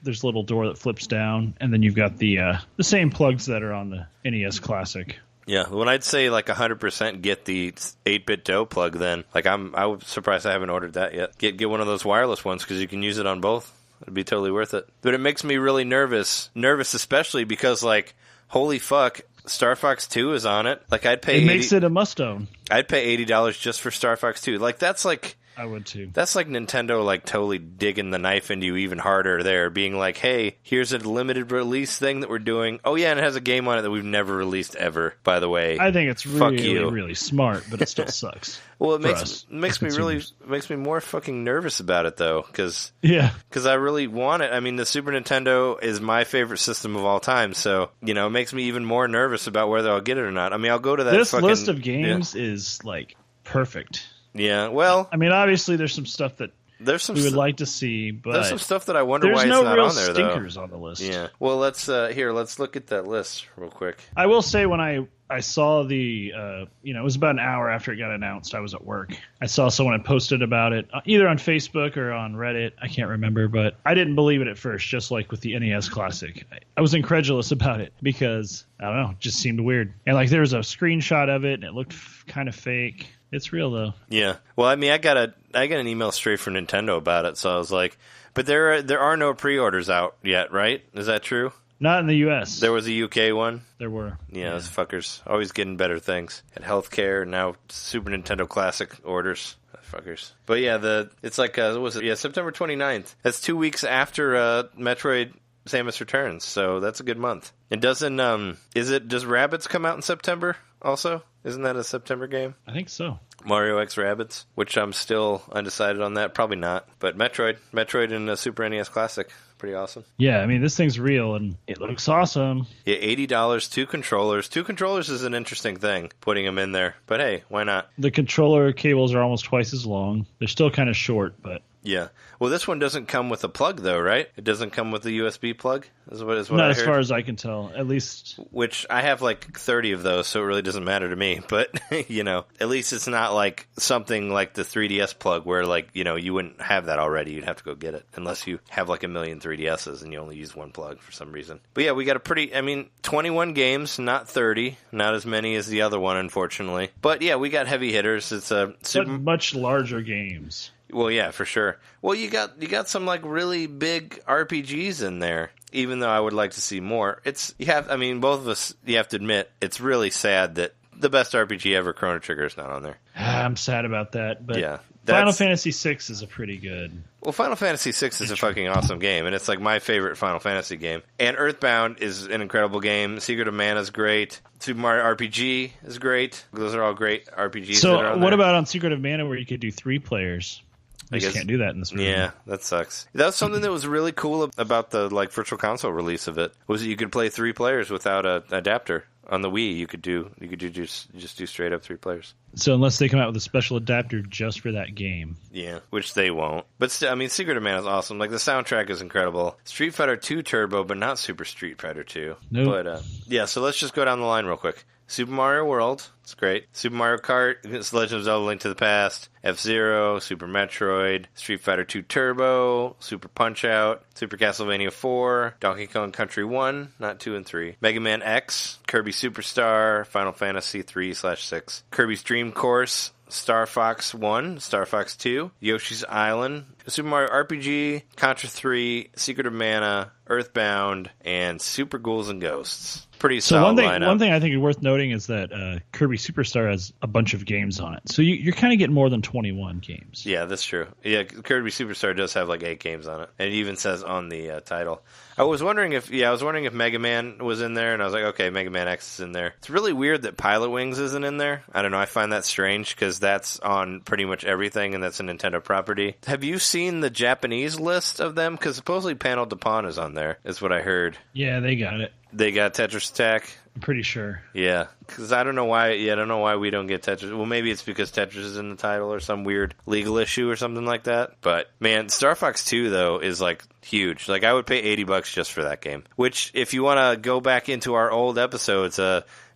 there's a little door that flips down, and then you've got the same plugs that are on the NES Classic. Yeah, when I'd say like 100% get the 8-bit DOE plug, then like I was surprised I haven't ordered that yet. Get one of those wireless ones because you can use it on both. It'd be totally worth it. But it makes me really nervous especially because like holy fuck, Star Fox 2 is on it. Like I'd pay. It makes it a must-own. I'd pay $80 just for Star Fox 2. Like that's like. I would too. That's like Nintendo like totally digging the knife into you even harder there, being like, hey, here's a limited release thing that we're doing. Oh yeah, and it has a game on it that we've never released ever, by the way. I think it's really smart, but it still sucks. Well, it makes me more fucking nervous about it though, because I really want it. I mean, the Super Nintendo is my favorite system of all time, so it makes me even more nervous about whether I'll get it or not. I mean, I'll go to that. This list of games is like perfect. Yeah, well, I mean, obviously, there's some stuff that we would like to see, but there's some stuff that I wonder why it's not on there. There's no real stinkers on the list. Yeah. Well, let's look at that list real quick. I will say when I saw the, it was about an hour after it got announced. I was at work. I saw someone had posted about it either on Facebook or on Reddit. I can't remember, but I didn't believe it at first. Just like with the NES Classic, I was incredulous about it because I don't know, it just seemed weird. And like there was a screenshot of it, and it looked kind of fake. It's real though. Yeah. Well, I mean, I got an email straight from Nintendo about it, so I was like, but there are no pre-orders out yet, right? Is that true? Not in the U.S. There was a UK one? There were. Yeah, those fuckers. Always getting better things. Had healthcare, now Super Nintendo Classic orders. Fuckers. But yeah, it's like, what was it? Yeah, September 29th. That's 2 weeks after Metroid Samus Returns, so that's a good month. It doesn't, does Rabbids come out in September also? Isn't that a September game? I think so. Mario X Rabbids, which I'm still undecided on that. Probably not. But Metroid and the Super NES Classic. Pretty awesome. Yeah, I mean, this thing's real, and it looks awesome. Yeah, $80, 2 controllers. 2 controllers is an interesting thing, putting them in there. But hey, why not? The controller cables are almost twice as long. They're still kind of short, but... Yeah. Well, this one doesn't come with a plug, though, right? It doesn't come with the USB plug, is what Not I heard. As far as I can tell, at least. Which, I have like 30 of those, so it really doesn't matter to me. But, at least it's not like something like the 3DS plug where, like, you wouldn't have that already. You'd have to go get it, unless you have like a million 3DSs and you only use one plug for some reason. But yeah, we got 21 games, not 30. Not as many as the other one, unfortunately. But yeah, we got heavy hitters. It's a much larger games. Well, yeah, for sure. Well, you got some like really big RPGs in there. Even though I would like to see more, both of us. You have to admit, it's really sad that the best RPG ever, Chrono Trigger, is not on there. I'm sad about that, but yeah, Final Fantasy VI is a pretty good. Well, Final Fantasy VI is a fucking awesome game, and it's like my favorite Final Fantasy game. And Earthbound is an incredible game. Secret of Mana is great. Super Mario RPG is great. Those are all great RPGs. So, what about on Secret of Mana where you could do 3 players? I guess can't do that in this movie. Yeah, that sucks. That was something that was really cool about the like Virtual Console release of it. Was that you could play 3 players without an adapter. On the Wii, you could just do straight up 3 players. So unless they come out with a special adapter just for that game, yeah, which they won't. But still, Secret of Mana is awesome. Like the soundtrack is incredible. Street Fighter 2 Turbo, but not Super Street Fighter 2. Nope. But yeah, so let's just go down the line real quick. Super Mario World, it's great. Super Mario Kart, it's Legend of Zelda: Link to the Past, F-Zero, Super Metroid, Street Fighter 2 Turbo, Super Punch-Out, Super Castlevania 4, Donkey Kong Country 1, not 2 and 3, Mega Man X, Kirby Superstar, Final Fantasy 3/6, Kirby's Dream Course, Star Fox 1, Star Fox 2, Yoshi's Island, Super Mario RPG, Contra 3, Secret of Mana, Earthbound, and Super Ghouls and Ghosts. Pretty solid lineup. One thing I think is worth noting is that Kirby Superstar has a bunch of games on it. So you're kind of getting more than 21 games. Yeah, that's true. Yeah, Kirby Superstar does have like 8 games on it. And it even says on the title. I was wondering if Mega Man was in there, and I was like, okay, Mega Man X is in there. It's really weird that Pilot Wings isn't in there. I don't know, I find that strange because that's on pretty much everything, and that's a Nintendo property. Have you seen the Japanese list of them? Because supposedly Panel de Pon is on there, is what I heard. Yeah, they got it. They got Tetris Attack. I'm pretty sure. Yeah, because I don't know why. Yeah, I don't know why we don't get Tetris. Well, maybe it's because Tetris is in the title or some weird legal issue or something like that. But man, Star Fox 2 though is like huge. Like I would pay $80 just for that game. Which, if you want to go back into our old episodes,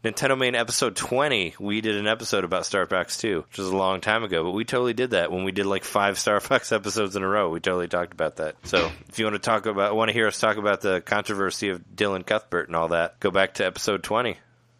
NintenDomain episode 20, we did an episode about Star Fox 2, which was a long time ago, but we totally did that when we did like 5 Star Fox episodes in a row. We totally talked about that. So if you want to hear us talk about the controversy of Dylan Cuthbert and all that, go back to episode 20.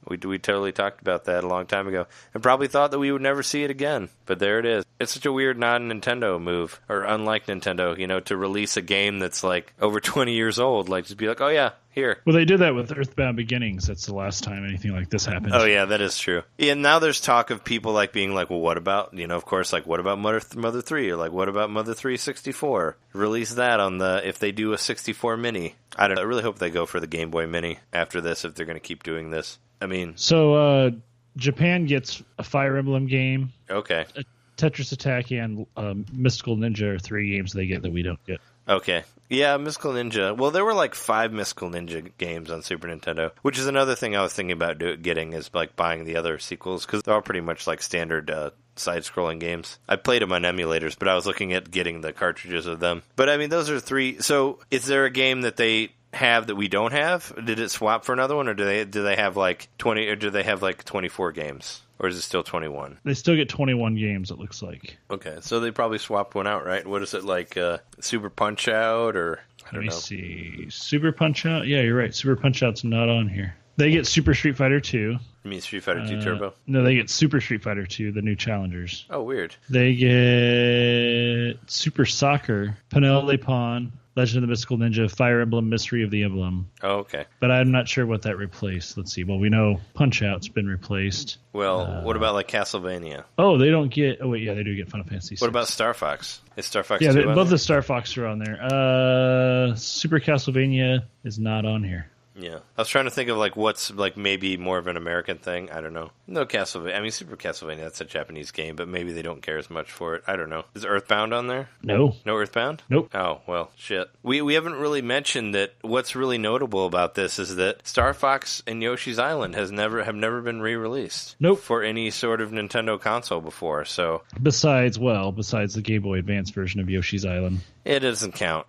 We totally talked about that a long time ago and probably thought that we would never see it again. But there it is. It's such a weird non-Nintendo move, or unlike Nintendo, to release a game that's like over 20 years old. Like just be like, oh yeah, here. Well, they did that with Earthbound Beginnings. That's the last time anything like this happened. Oh yeah, that is true. Yeah, now there's talk of people like being like, well, what about, of course, like what about Mother 3? Or like what about Mother 3 64? Release that on if they do a 64 mini. I don't know. I really hope they go for the Game Boy Mini after this if they're going to keep doing this. I mean... So, Japan gets a Fire Emblem game. Okay. A Tetris Attack and Mystical Ninja are 3 games they get that we don't get. Okay. Yeah, Mystical Ninja. Well, there were like 5 Mystical Ninja games on Super Nintendo, which is another thing I was thinking about getting is like buying the other sequels, because they're all pretty much like standard side-scrolling games. I played them on emulators, but I was looking at getting the cartridges of them. But I mean, those are 3. So is there a game that they have that we don't have? Did it swap for another one, or do they have like 20, or do they have like 24 games? Or is it still 21? They still get 21 games, it looks like. Okay, so they probably swapped one out, right? What is it, like Super Punch-Out, or I don't know. Let me see. Super Punch-Out? Yeah, you're right. Super Punch-Out's not on here. They get Super Street Fighter 2. You mean Street Fighter 2 Turbo? No, they get Super Street Fighter 2, the new challengers. Oh, weird. They get Super Soccer, Penelope Pawn, Legend of the Mystical Ninja, Fire Emblem, Mystery of the Emblem. Oh, okay. But I'm not sure what that replaced. Let's see. Well, we know Punch-Out's been replaced. Well, what about like Castlevania? Oh, they don't get... Oh, wait, yeah, they do get Final Fantasy VI. What about Star Fox? Is Star Fox 2 on there? Both the Star Fox are on there. Super Castlevania is not on here. Yeah. I was trying to think of like what's like maybe more of an American thing. I don't know. No Castlevania. I mean, Super Castlevania, that's a Japanese game, but maybe they don't care as much for it. I don't know. Is Earthbound on there? No. No Earthbound? Nope. Oh, well, shit. We haven't really mentioned that what's really notable about this is that Star Fox and Yoshi's Island have never been re-released. Nope. For any sort of Nintendo console before, so... Besides the Game Boy Advance version of Yoshi's Island. It doesn't count.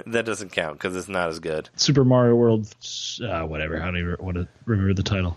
That doesn't count because it's not as good. Super Mario World, whatever. How do you want to remember the title?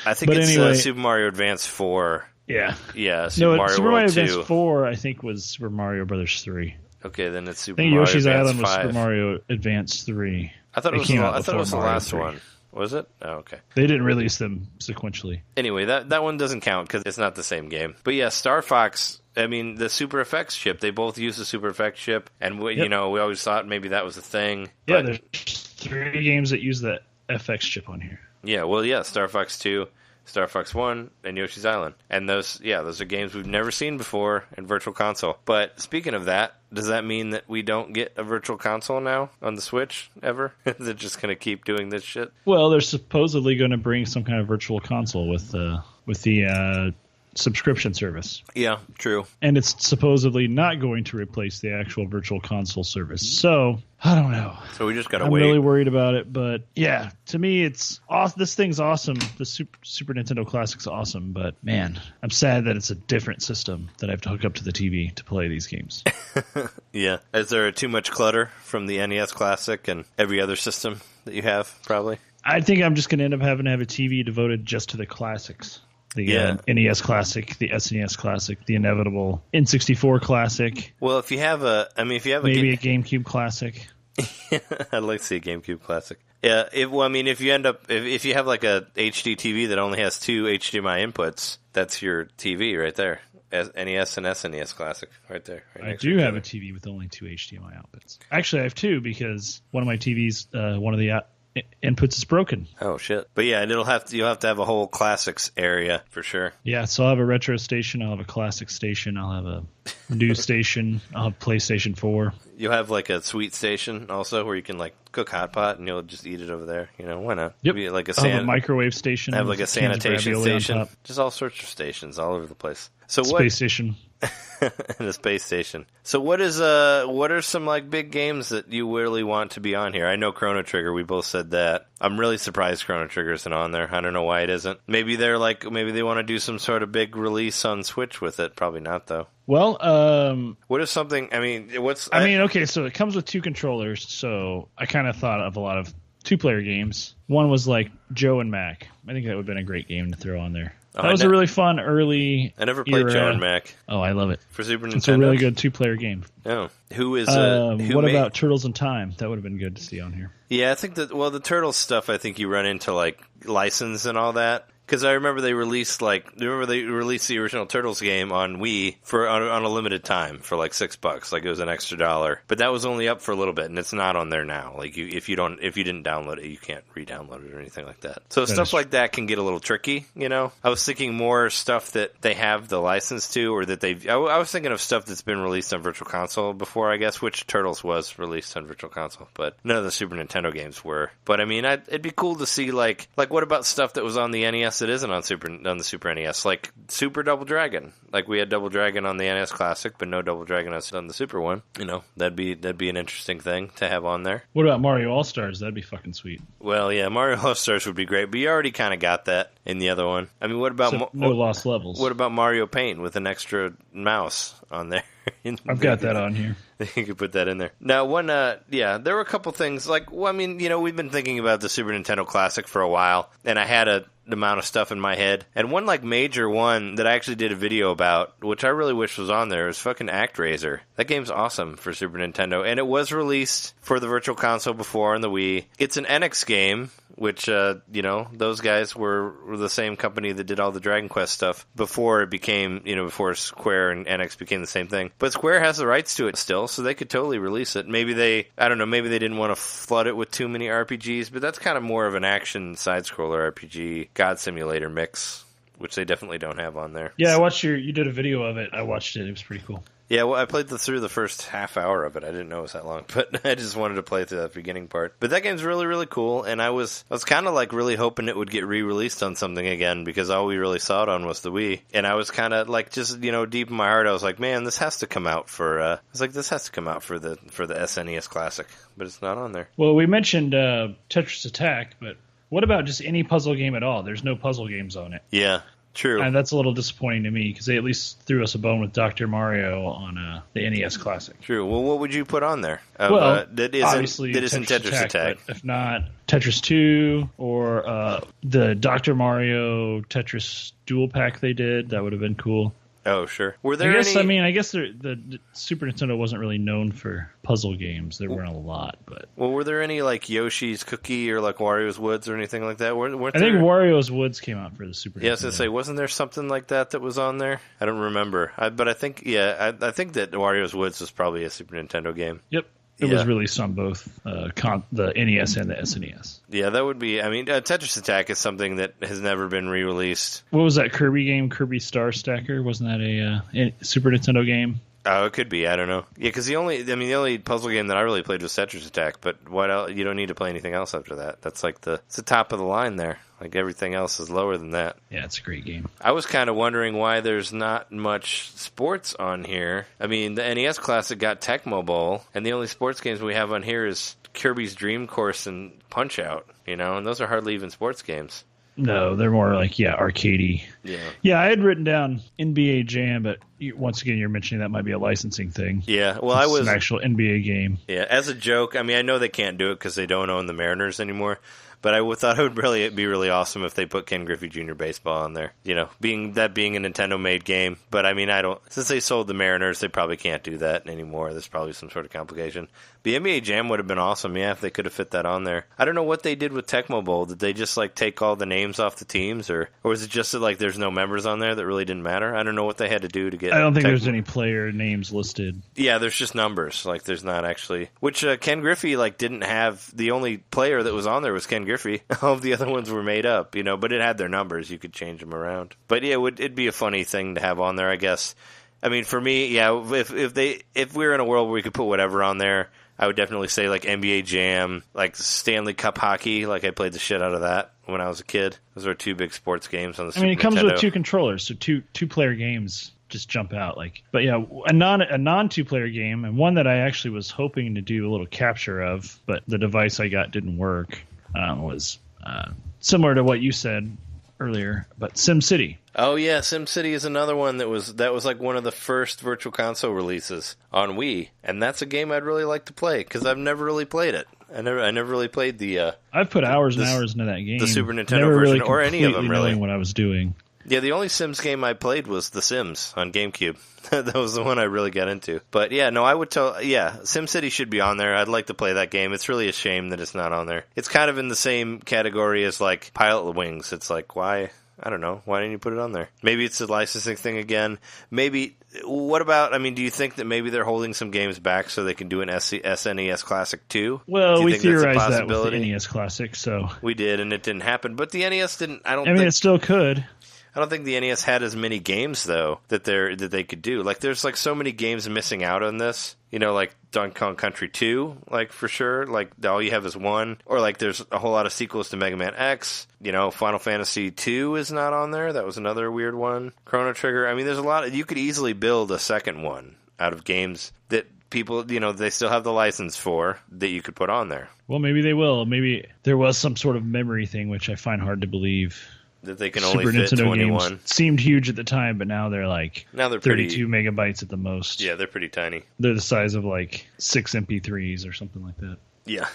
I think anyway, Super Mario Advance 4. Yeah. Yeah, Super Mario Super World Mario 2. Advance 4, I think, was Super Mario Brothers 3. Okay, then it's Super I think Mario Yoshi's Advance Island 5. was Super Mario Advance 3. I thought it was the last 3. one. Was it? Oh, okay. They didn't release them sequentially. Anyway, that one doesn't count because it's not the same game. But yeah, Star Fox... I mean, the Super Effects chip, they both use the Super Effects chip, and we always thought maybe that was a thing. Yeah, there's 3 games that use the FX chip on here. Yeah, well, yeah, Star Fox 2, Star Fox 1, and Yoshi's Island. And those are games we've never seen before in Virtual Console. But speaking of that, does that mean that we don't get a Virtual Console now on the Switch ever? Is it just going to keep doing this shit? Well, they're supposedly going to bring some kind of Virtual Console with the subscription service. Yeah, true. And it's supposedly not going to replace the actual Virtual Console service. So, I don't know. So we just got to wait. I'm really worried about it, but yeah, to me it's awesome. This thing's awesome. The Super Nintendo Classic's awesome, but man, I'm sad that it's a different system that I have to hook up to the TV to play these games. Yeah. Is there too much clutter from the NES Classic and every other system that you have, probably? I think I'm just going to end up having to have a TV devoted just to the classics. The NES Classic, the SNES Classic, the inevitable N64 Classic. Well, if you have a GameCube Classic. I'd like to see a GameCube Classic. Yeah, if you have like a HD TV that only has 2 HDMI inputs, that's your TV right there. NES and SNES Classic right there. I do have a TV with only 2 HDMI outputs. Actually, I have 2 because one of my TVs, one of the inputs is broken. Oh shit! But yeah, you'll have to have a whole classics area for sure. Yeah, so I'll have a retro station, I'll have a classic station, I'll have a new station, I'll have PlayStation 4. You'll have like a sweet station also where you can like cook hot pot and you'll just eat it over there. Why not? Yep. Maybe like I'll have a microwave station. Have like a sanitation station. Just all sorts of stations all over the place. So Space station. and a space station. So what are some like big games that you really want to be on here? I know Chrono Trigger, we both said that. I'm really surprised Chrono Trigger isn't on there. I don't know why it isn't. Maybe they want to do some sort of big release on Switch with it. Probably not though. Well, what is something, okay, so it comes with 2 controllers, so I kind of thought of a lot of 2-player games. One was like Joe and Mac. I think that would have been a great game to throw on there. That was a really fun early I never played era. Joe and Mac. Oh, I love it. For Super Nintendo? It's a really good 2-player game. Oh. What about Turtles in Time? That would have been good to see on here. Yeah, I think that, the Turtles stuff, I think you run into, like, license and all that. Because I remember they released the original Turtles game on Wii on a limited time for like $6, like it was an extra $1. But that was only up for a little bit, and it's not on there now. Like if you didn't download it, you can't re-download it or anything like that. So stuff like that can get a little tricky, you know. I was thinking more stuff that they have the license to, or that I was thinking of stuff that's been released on Virtual Console before, I guess, which Turtles was released on Virtual Console, but none of the Super Nintendo games were. But I mean, it'd be cool to see like what about stuff that was on the NES that isn't on the Super NES, like Super Double Dragon. Like we had Double Dragon on the NES Classic, but no Double Dragon on the Super one. You know, that'd be an interesting thing to have on there. What about Mario All Stars? That'd be fucking sweet. Well, yeah, Mario All Stars would be great, but you already kind of got that in the other one. I mean, what about no lost levels? What about Mario Paint with an extra mouse on there? I've got that on here. You could put that in there. Now, there were a couple things like, we've been thinking about the Super Nintendo Classic for a while, and I had an amount of stuff in my head. And one like major one that I actually did a video about, which I really wish was on there, is fucking ActRaiser. That game's awesome for Super Nintendo, and it was released for the Virtual Console before on the Wii. It's an NX game, which, those guys were the same company that did all the Dragon Quest stuff before it became, before Square and NX became the same thing. But Square has the rights to it still, so they could totally release it. Maybe they didn't want to flood it with too many RPGs, but that's kind of more of an action side-scroller RPG God Simulator mix, which they definitely don't have on there. Yeah, I watched you did a video of it. I watched it. It was pretty cool. Yeah, well, I played through the first half hour of it. I didn't know it was that long, but I just wanted to play through that beginning part. But that game's really, really cool, and I was kind of like really hoping it would get re-released on something again, because all we really saw it on was the Wii. And I was kind of like, just, deep in my heart, I was like, man, this has to come out for the SNES Classic, but it's not on there. Well, we mentioned Tetris Attack, but what about just any puzzle game at all? There's no puzzle games on it. Yeah. True. And that's a little disappointing to me, because they at least threw us a bone with Dr. Mario on the NES Classic. True. Well, what would you put on there? That isn't Tetris Attack. But if not, Tetris 2 or the Dr. Mario Tetris Dual Pack they did, that would have been cool. Oh, sure. Were there I guess the Super Nintendo wasn't really known for puzzle games. There weren't a lot, but... Well, were there any, like, Yoshi's Cookie or, like, Wario's Woods or anything like that? I think Wario's Woods came out for the Super Nintendo. Yeah, I was going to say, wasn't there something like that was on there? I don't remember. But I think, I think that Wario's Woods was probably a Super Nintendo game. Yep. It was released on both the NES and the SNES. Yeah, that would be... I mean, Tetris Attack is something that has never been re-released. What was that Kirby game, Kirby Star Stacker? Wasn't that a Super Nintendo game? Oh, it could be. I don't know. Yeah, because the only puzzle game that I really played was Tetris Attack, but what else? You don't need to play anything else after that. That's like it's the top of the line there. Like everything else is lower than that. Yeah, it's a great game. I was kind of wondering why there's not much sports on here. I mean, the NES Classic got Tecmo Bowl, and the only sports games we have on here is Kirby's Dream Course and Punch-Out, and those are hardly even sports games. No, they're more like, arcadey. Yeah. Yeah, I had written down NBA Jam, but once again, you're mentioning that might be a licensing thing. Yeah, well, it's an actual NBA game. Yeah, as a joke, I mean, I know they can't do it because they don't own the Mariners anymore, but I thought it would be really awesome if they put Ken Griffey Jr. Baseball on there. Being a Nintendo-made game. But, I mean, since they sold the Mariners, they probably can't do that anymore. There's probably some sort of complication. The NBA Jam would have been awesome, if they could have fit that on there. I don't know what they did with Tecmo Bowl. Did they just, take all the names off the teams? Or was it just that, there's no members on there that really didn't matter? I don't know what they had to do to get... I don't think there's any player names listed. Yeah, there's just numbers. There's not actually... Which Ken Griffey, didn't have... The only player that was on there was Ken Griffey. All of the other ones were made up, but it had their numbers. You could change them around. But, yeah, it'd be a funny thing to have on there, I guess. I mean, for me, if we were in a world where we could put whatever on there... I would definitely say NBA Jam, Stanley Cup hockey. I played the shit out of that when I was a kid. Those are two big sports games on the Super Nintendo. It comes with 2 controllers, so two player games just jump out. But yeah, a non 2-player game, and one that I actually was hoping to do a little capture of, but the device I got didn't work. Was similar to what you said earlier, but SimCity. Oh yeah, SimCity is another one that was like one of the first Virtual Console releases on Wii, and that's a game I'd really like to play because I've never really played it. I never really played the. I've put hours and hours into that game. The Super Nintendo version, or any of them, really. Knowing what I was doing. Yeah, the only Sims game I played was The Sims on GameCube. That was the one I really got into. But yeah, no, I would tell. Yeah, SimCity should be on there. I'd like to play that game. It's really a shame that it's not on there. It's kind of in the same category as like Pilot Wings. It's like, why? I don't know. Why didn't you put it on there? Maybe it's a licensing thing again. Maybe. What about, do you think that maybe they're holding some games back so they can do an SNES Classic 2? Well, we theorized that with the NES Classic, so. We did, and it didn't happen. But the NES didn't, it still could. I don't think the NES had as many games, though, that they could do. Like, there's, like, so many games missing out on this. Like Donkey Kong Country 2, like, for sure. Like, all you have is one. Or, like, there's a whole lot of sequels to Mega Man X. Final Fantasy 2 is not on there. That was another weird one. Chrono Trigger. There's a lot. You could easily build a second one out of games that people, they still have the license for that you could put on there. Well, maybe they will. Maybe there was some sort of memory thing, which I find hard to believe. That they can only Super fit Nintendo 21. Games seemed huge at the time, but now they're like 32 megabytes at the most. Yeah, they're pretty tiny. They're the size of like 6 MP3s or something like that. Yeah,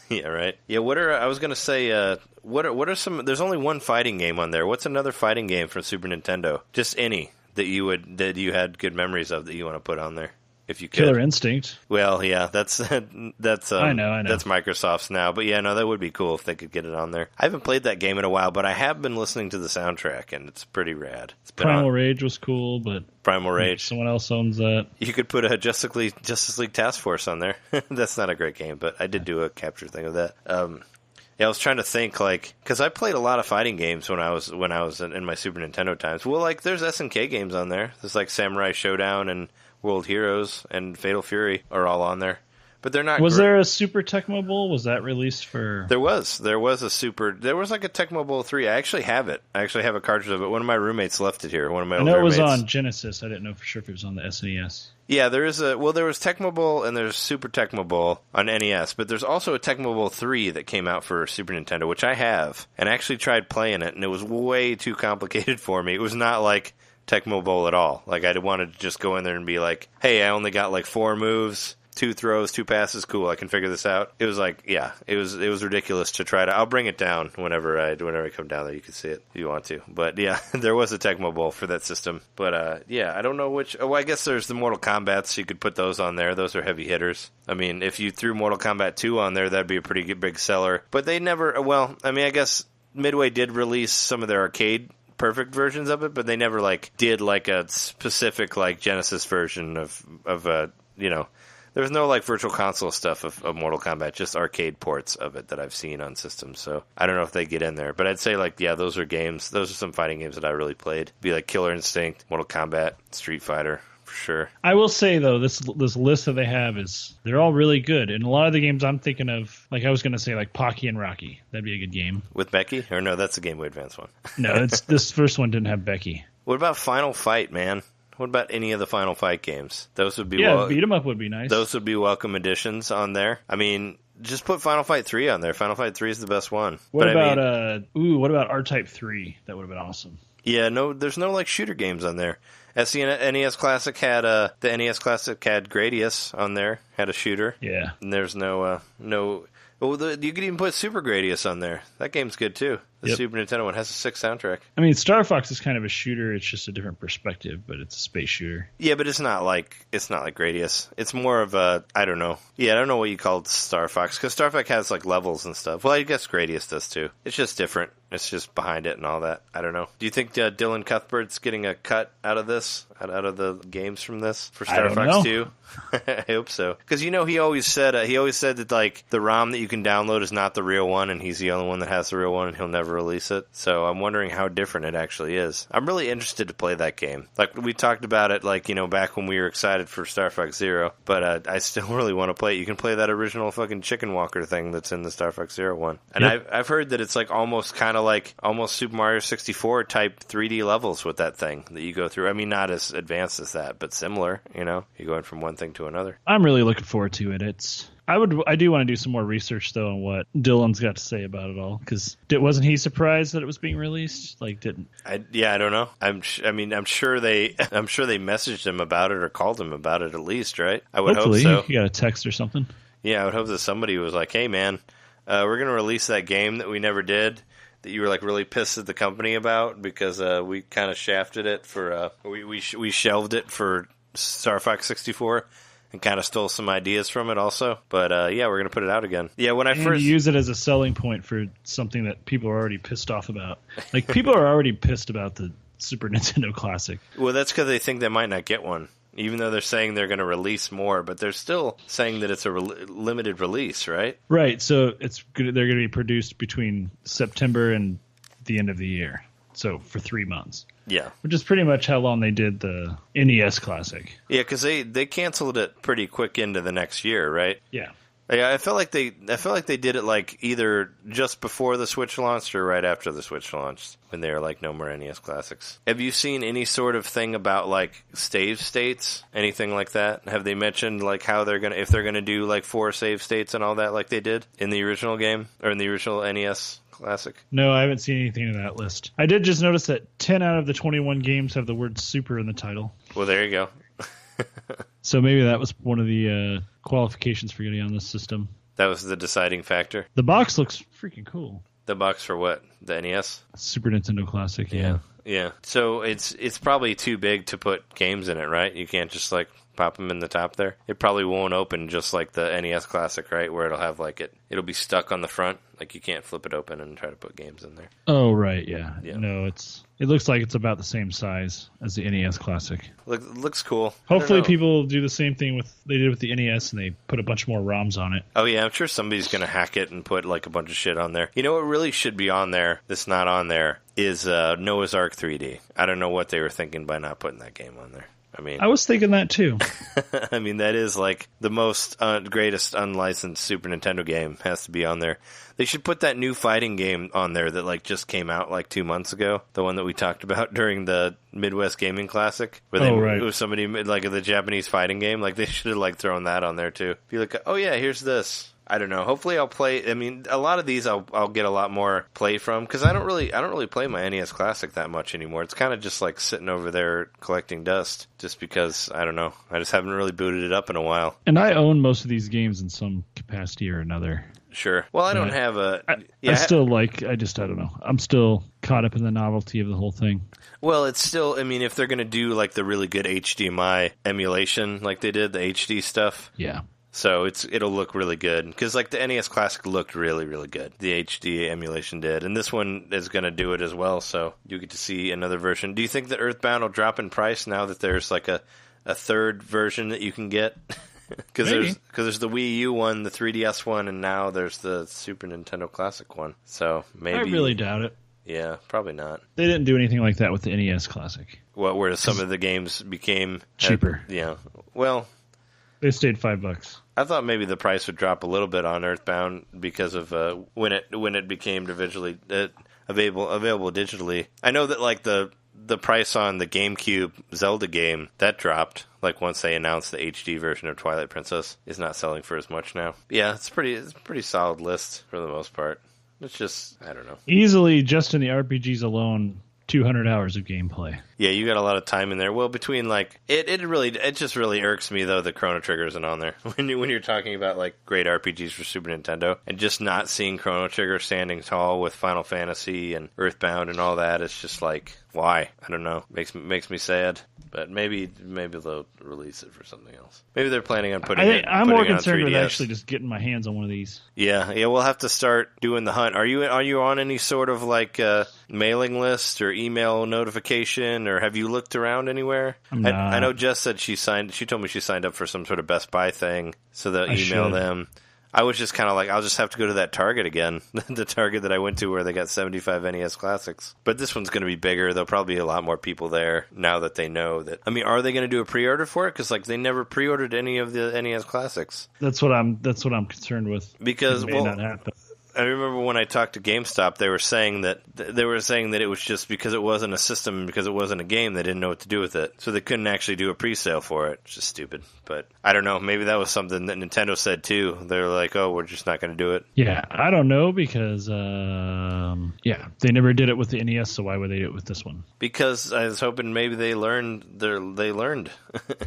yeah, right. Yeah, I was gonna say, what are some? There's only one fighting game on there. What's another fighting game from Super Nintendo? Just any that you had good memories of that you want to put on there. If you could. Killer Instinct. Well, yeah, that's I know. That's Microsoft's now, but yeah, no, that would be cool if they could get it on there. I haven't played that game in a while, but I have been listening to the soundtrack, and it's pretty rad. Primal Rage was cool, but Primal Rage, someone else owns that. You could put a Justice League Task Force on there. That's not a great game, but I did do a capture thing of that. Yeah, I was trying to think, because I played a lot of fighting games when I was in my Super Nintendo times. Well, there's SNK games on there. There's Samurai Showdown and World Heroes and Fatal Fury are all on there, but they're not. Was there a Super Tecmo Bowl? Was that released for? There was a Super. There was a Tecmo Bowl 3. I actually have it. I actually have a cartridge of it. One of my roommates left it here. One of my older roommates. I know it was on Genesis. I didn't know for sure if it was on the SNES. Yeah, there was Tecmo Bowl and there's Super Tecmo Bowl on NES, but there's also a Tecmo Bowl 3 that came out for Super Nintendo, which I have, and I actually tried playing it, and it was way too complicated for me. It was not like Tecmo Bowl at all. I wanted to just go in there and be like, hey, I only got 4 moves, 2 throws, 2 passes, cool, I can figure this out. It was it was ridiculous to try to. I'll bring it down whenever I come down there. You can see it if you want to. But yeah, there was a Tecmo Bowl for that system. But yeah, I don't know which. Oh, I guess there's the Mortal Kombats. You could put those on there. Those are heavy hitters. If you threw Mortal Kombat 2 on there, that'd be a pretty big seller. But they never. Well, I guess Midway did release some of their arcade perfect versions of it, but they never did a specific Genesis version of there was no Virtual Console stuff of Mortal Kombat, just arcade ports of it that I've seen on systems. So I don't know if they get in there, but I'd say yeah, those are games. Those are some fighting games that I really played. Be Killer Instinct, Mortal Kombat, Street Fighter. For sure. I will say though, this list that they have they're all really good, and a lot of the games I'm thinking of, I was going to say Pocky and Rocky. That'd be a good game with Becky, or no? That's a Game Boy Advance one. No, this first one didn't have Becky. What about Final Fight, man? What about any of the Final Fight games? Those would be beat 'em up would be nice. Those would be welcome additions on there. Just put Final Fight 3 on there. Final Fight 3 is the best one. What about R-Type 3? That would have been awesome. Yeah, no, there's no shooter games on there. NES Classic had the NES Classic had Gradius on there, had a shooter. Yeah, and there's no. Well, you could even put Super Gradius on there. That game's good too. The Super Nintendo one has a 6 soundtrack. Star Fox is kind of a shooter. It's just a different perspective, but it's a space shooter. Yeah, but it's not like Gradius. It's more of a, I don't know. Yeah, I don't know what you call Star Fox, because Star Fox has levels and stuff. Well, I guess Gradius does too. It's just different. It's just behind it and all that. I don't know. Do you think Dylan Cuthbert's getting a cut out of this? Out of the games from this for Star Fox 2? I hope so. Because he always said that the ROM that you can download is not the real one, and he's the only one that has the real one, and he'll never never release it. So I'm wondering how different it actually is. I'm really interested to play that game. Like, we talked about it, like, back when we were excited for Star Fox Zero, but I still really want to play it. You can play that original fucking chicken walker thing that's in the Star Fox Zero one. And Yep. I've heard that it's like almost Super Mario 64 type 3D levels with that thing that you go through. I mean, not as advanced as that, but similar, You're going from one thing to another. I'm really looking forward to it. I do want to do some more research though on what Dylan's got to say about it all, because wasn't he surprised that it was being released? Like, didn't? I don't know. I'm sure they messaged him about it or called him about it at least, right? I would Hopefully, hope so. You got a text or something. Yeah, I would hope that somebody was like, "Hey, man, we're gonna release that game that we never did, that you were like really pissed at the company about because we kind of shafted it for we shelved it for Star Fox 64." And kind of stole some ideas from it also. But, yeah, we're going to put it out again. Yeah, when I first... use it as a selling point for something that people are already pissed off about. Like, people are already pissed about the Super Nintendo Classic. Well, that's because they think they might not get one. Even though they're saying they're going to release more. But they're still saying that it's a limited release, right? Right, so they're going to be produced between September and the end of the year. So, for 3 months. Yeah. Which is pretty much how long they did the NES Classic. Yeah, because they canceled it pretty quick into the next year, right? Yeah. Yeah, I felt like they did it like either just before the Switch launched or right after the Switch launched, when they were like no more NES Classics. Have you seen any sort of thing about like save states, anything like that? Have they mentioned like how if they're gonna do like 4 save states and all that like they did in the original game or in the original NES Classic? No, I haven't seen anything in that list. I did just notice that 10 out of the 21 games have the word Super in the title. Well, there you go. So maybe that was one of the qualifications for getting on this system. That was the deciding factor. The box looks freaking cool. The box for what? The NES? Super Nintendo Classic, yeah. Yeah. So it's probably too big to put games in it, right? You can't just like pop them in the top there. It probably won't open just like the NES Classic, right? Where it'll have like it'll be stuck on the front. Like you can't flip it open and try to put games in there. Oh, right, yeah. No, it looks like it's about the same size as the NES Classic. Looks cool. Hopefully people do the same thing they did with the NES and they put a bunch more ROMs on it. Oh yeah, I'm sure somebody's going to hack it and put like a bunch of shit on there. You know what really should be on there that's not on there is Noah's Ark 3D. I don't know what they were thinking by not putting that game on there. I was thinking that too. I mean, that is like the most greatest unlicensed Super Nintendo game has to be on there. They should put that new fighting game on there that like just came out like 2 months ago. The one that we talked about during the Midwest Gaming Classic. Where it was somebody like the Japanese fighting game. Like they should have like thrown that on there too. Be like, oh yeah, here's this. I don't know. Hopefully I'll play. I mean, a lot of these I'll get a lot more play from because I don't really play my NES Classic that much anymore. It's kind of just like sitting over there collecting dust just because, I don't know. I just haven't really booted it up in a while. And I own most of these games in some capacity or another. Sure. Well, I don't have a... I don't know. I'm still caught up in the novelty of the whole thing. Well, it's still, I mean, if they're going to do like the really good HDMI emulation like they did, the HD stuff. Yeah. So it'll look really good because like the NES Classic looked really, really good. The HD emulation did, and this one is going to do it as well. So you get to see another version. Do you think that Earthbound will drop in price now that there's like a third version that you can get? Because there's the Wii U one, the 3DS one, and now there's the Super Nintendo Classic one. So maybe I really doubt it. Yeah, probably not. They didn't do anything like that with the NES Classic. Where some of the games became cheaper. Yeah. Well, they stayed $5. I thought maybe the price would drop a little bit on Earthbound because of when it became available digitally. I know that like the price on the GameCube Zelda game that dropped like once they announced the HD version of Twilight Princess is not selling for as much now. Yeah, it's a pretty solid list for the most part. It's just, I don't know. Easily just in the RPGs alone, 200 hours of gameplay. Yeah, you got a lot of time in there. Well, between like it just really irks me though the Chrono Trigger isn't on there when you're talking about like great RPGs for Super Nintendo and just not seeing Chrono Trigger standing tall with Final Fantasy and Earthbound and all that. It's just like, why? I don't know. Makes me sad. But maybe they'll release it for something else. Maybe they're planning on putting it. I'm more concerned with actually just getting my hands on one of these. Yeah, we'll have to start doing the hunt. Are you on any sort of like mailing list or email notification, or have you looked around anywhere? I'm not. I know Jess said she told me she signed up for some sort of Best Buy thing, so they'll email them. I was just kind of like, I'll just have to go to that Target again, the Target that I went to where they got 75 NES Classics. But this one's going to be bigger. There'll probably be a lot more people there now that they know that. I mean, are they going to do a pre-order for it? Because like they never pre-ordered any of the NES Classics. That's what I'm concerned with. Because it may not happen. I remember when I talked to GameStop, they were saying that it was just because it wasn't a system, because it wasn't a game, they didn't know what to do with it, so they couldn't actually do a pre-sale for it. It's just stupid. But I don't know. Maybe that was something that Nintendo said too. They're like, "Oh, we're just not going to do it." Yeah, I don't know because they never did it with the NES, so why would they do it with this one? Because I was hoping maybe they learned. They learned.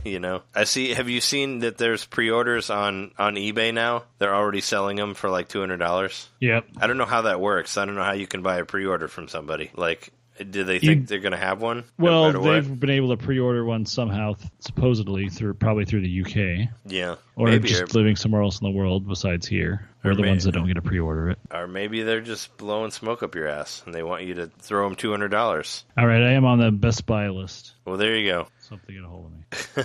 You know, I see. Have you seen that there's pre-orders on eBay now? They're already selling them for like $200. Yep. I don't know how that works. I don't know how you can buy a pre-order from somebody. Like, do they think they're going to have one? Well, they've been able to pre-order one somehow, supposedly probably through the UK. Yeah. Or maybe just living somewhere else in the world besides here. Or the ones that don't get to pre-order it. Or maybe they're just blowing smoke up your ass and they want you to throw them $200. All right, I am on the Best Buy list. Well, there you go. Something get a hold of me.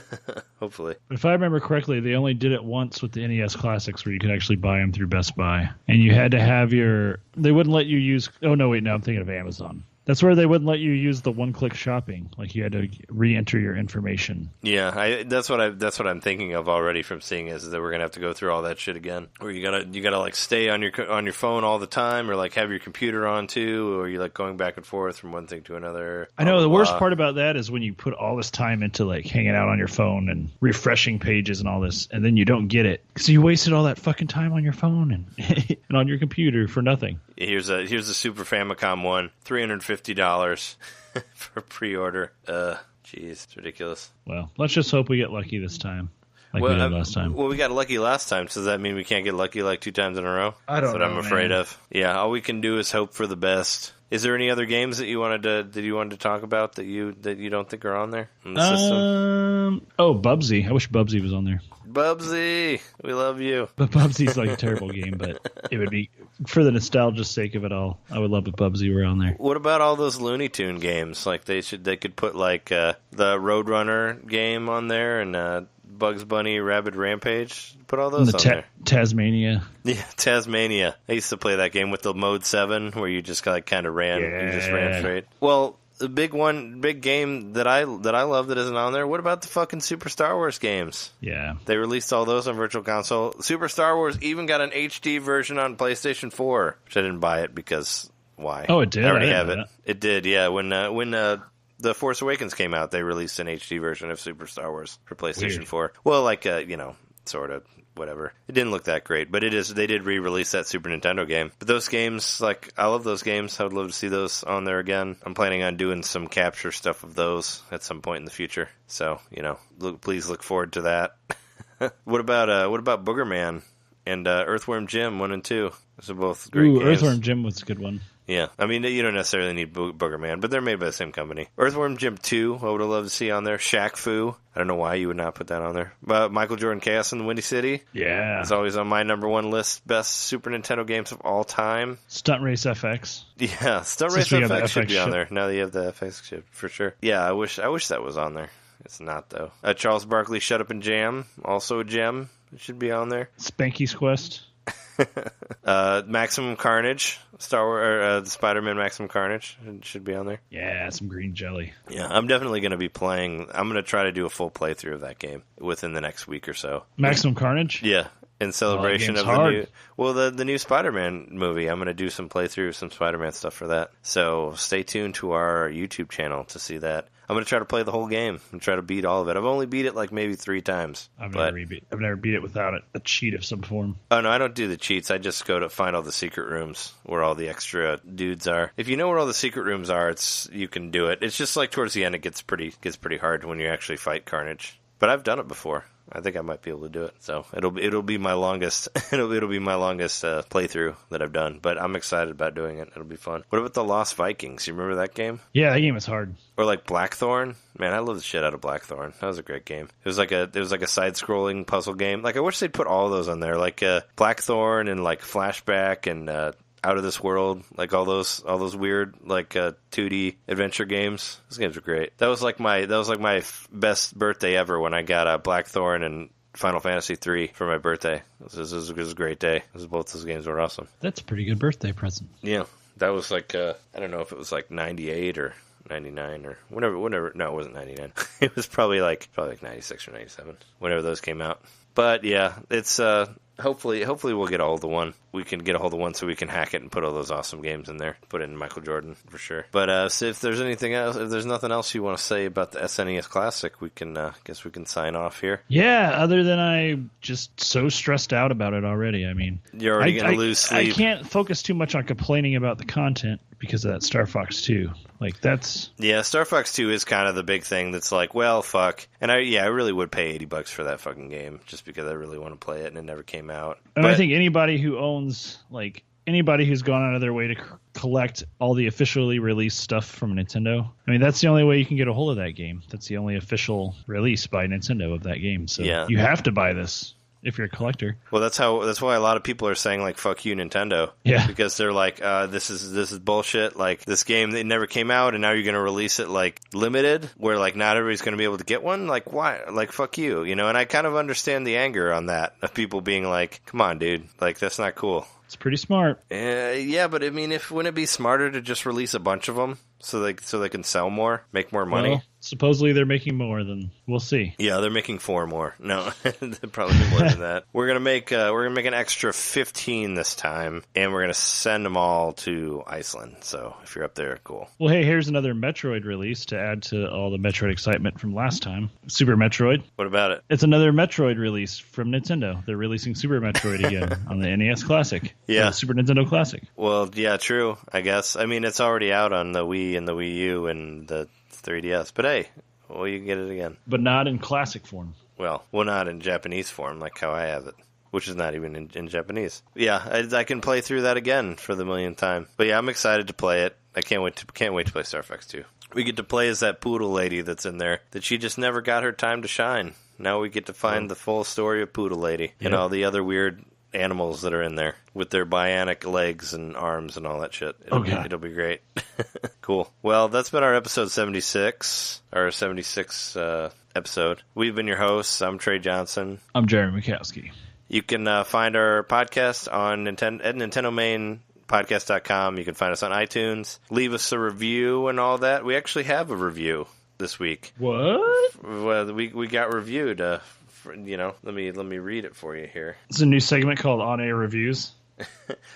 Hopefully. But if I remember correctly, they only did it once with the NES Classics where you could actually buy them through Best Buy. And you had to have they wouldn't let you use... Oh, no, wait, no, I'm thinking of Amazon. That's where they wouldn't let you use the one-click shopping. Like you had to re-enter your information. Yeah, that's what I'm thinking of already from seeing is that we're gonna have to go through all that shit again. Or you gotta like stay on your phone all the time, or like have your computer on too, or you like going back and forth from one thing to another. I know the worst part about that is when you put all this time into like hanging out on your phone and refreshing pages and all this, and then you don't get it because you wasted all that fucking time on your phone and and on your computer for nothing. Here's a Super Famicom one, $350 for pre-order. Jeez, it's ridiculous. Well, let's just hope we get lucky this time, we did last time. Well, we got lucky last time, so does that mean we can't get lucky like 2 times in a row? I don't know. That's what I'm afraid man. of. Yeah, all we can do is hope for the best. Is there any other games that you wanted to talk about that you don't think are on there in the system? Bubsy. I wish Bubsy was on there. Bubsy, we love you. But Bubsy's like a terrible game, but it would be for the nostalgia's sake of it all. I would love if Bubsy were on there. What about all those Looney Tune games? Like they could put like the Roadrunner game on there and Bugs Bunny Rabid Rampage. Put all those on there. Tasmania. Yeah, Tasmania. I used to play that game with the Mode 7 where you just kind of ran. Yeah. You just ran straight. Well, the big game that I love that isn't on there. What about the fucking Super Star Wars games? Yeah. They released all those on Virtual Console. Super Star Wars even got an HD version on PlayStation 4, which I didn't buy it because why? Oh, it did? I already have it. It did, yeah. When The Force Awakens came out, they released an HD version of Super Star Wars for PlayStation 4. Well, like, sort of, whatever. It didn't look that great, but they did re-release that Super Nintendo game. But those games, like, I love those games. I would love to see those on there again. I'm planning on doing some capture stuff of those at some point in the future. So, please look forward to that. What about Booger Man and Earthworm Jim 1 and 2? Those are both great games. Earthworm Jim was a good one. Yeah, I mean, you don't necessarily need Booger Man, but they're made by the same company. Earthworm Jim 2, I would have loved to see on there. Shaq Fu, I don't know why you would not put that on there. Michael Jordan Chaos in the Windy City. Yeah. It's always on my number one list, best Super Nintendo games of all time. Stunt Race FX. Yeah, Stunt Race FX should be on there, now that you have the FX chip, for sure. Yeah, I wish that was on there. It's not, though. Charles Barkley Shut Up and Jam, also a gem. It should be on there. Spanky's Quest. Maximum Carnage, the Spider-Man Maximum Carnage should be on there. Yeah, some green jelly. Yeah, I'm definitely going to be playing. I'm going to try to do a full playthrough of that game within the next week or so. Maximum Carnage? Yeah, in celebration of the new Spider-Man movie. I'm going to do some playthrough, some Spider-Man stuff for that. So stay tuned to our YouTube channel to see that. I'm going to try to play the whole game and try to beat all of it. I've only beat it like maybe 3 times. I've never beat it without a cheat of some form. Oh, no, I don't do the cheats. I just go to find all the secret rooms where all the extra dudes are. If you know where all the secret rooms are, you can do it. It's just like towards the end it gets pretty hard when you actually fight Carnage. But I've done it before. I think I might be able to do it. So it'll be my longest it'll be my longest playthrough that I've done. But I'm excited about doing it. It'll be fun. What about the Lost Vikings? You remember that game? Yeah, that game was hard. Or like Blackthorn? Man, I love the shit out of Blackthorn. That was a great game. It was like a side-scrolling puzzle game. Like I wish they'd put all of those on there, like Blackthorn and like Flashback and Out of This World, like all those weird like 2D adventure games. Those games were great. That was like my best birthday ever when I got Blackthorn and Final Fantasy 3 for my birthday. This was a great day. Both those games were awesome. That's a pretty good birthday present. Yeah, that was like, I don't know if it was like 98 or 99 or whenever. No, it wasn't 99. It was probably like 96 or 97, whenever those came out. But yeah, it's hopefully we'll get a hold of one. We can get a hold of one so we can hack it and put all those awesome games in there. Put in Michael Jordan for sure. But so if there's anything else, if there's nothing else you want to say about the SNES Classic, we can guess we can sign off here. Yeah, other than I'm just so stressed out about it already. I mean, you're already going to lose sleep. I can't focus too much on complaining about the content because of that Star Fox 2. Like, that's... Yeah, Star Fox 2 is kind of the big thing that's like, well, fuck. And I really would pay $80 for that fucking game just because I really want to play it and it never came out. And I think anybody who owns, like, anybody who's gone out of their way to collect all the officially released stuff from Nintendo, I mean, that's the only way you can get a hold of that game. That's the only official release by Nintendo of that game. So you have to buy this if you're a collector. Well, that's why a lot of people are saying, like, fuck you, Nintendo. Yeah. Because they're like, this is bullshit. Like, this game, it never came out, and now you're going to release it, like, limited, where, like, not everybody's going to be able to get one? Like, why? Like, fuck you, you know? And I kind of understand the anger on that, of people being like, come on, dude. Like, that's not cool. It's pretty smart. Yeah, but I mean, wouldn't it be smarter to just release a bunch of them so they can sell more, make more money? Well, supposedly they're making more than we'll see. Yeah, they're making 4 more. No, they'll probably be more than that. We're gonna make an extra 15 this time, and we're gonna send them all to Iceland. So if you're up there, cool. Well, hey, here's another Metroid release to add to all the Metroid excitement from last time. Super Metroid. What about it? It's another Metroid release from Nintendo. They're releasing Super Metroid again on the NES Classic. Yeah, Super Nintendo Classic. Well, yeah, true. I guess. I mean, it's already out on the Wii and the Wii U and the 3DS. But hey, well, you can get it again. But not in classic form. Well, not in Japanese form, like how I have it, which is not even in Japanese. Yeah, I can play through that again for the millionth time. But yeah, I'm excited to play it. I can't wait to play Star Fox 2. We get to play as that poodle lady that's in there that she just never got her time to shine. Now we get to find the full story of Poodle Lady and all the other weird animals that are in there with their bionic legs and arms and all that shit. It'll be great. Cool. Well, that's been our episode 76, our 76th episode. We've been your hosts. I'm Trey Johnson. I'm Jeremy Mikowski. You can find our podcast on at NintenDomain Podcast.com. You can find us on iTunes. Leave us a review and all that. We actually have a review this week. What? Well, we got reviewed. You know, let me read it for you here. It's a new segment called On Air Reviews.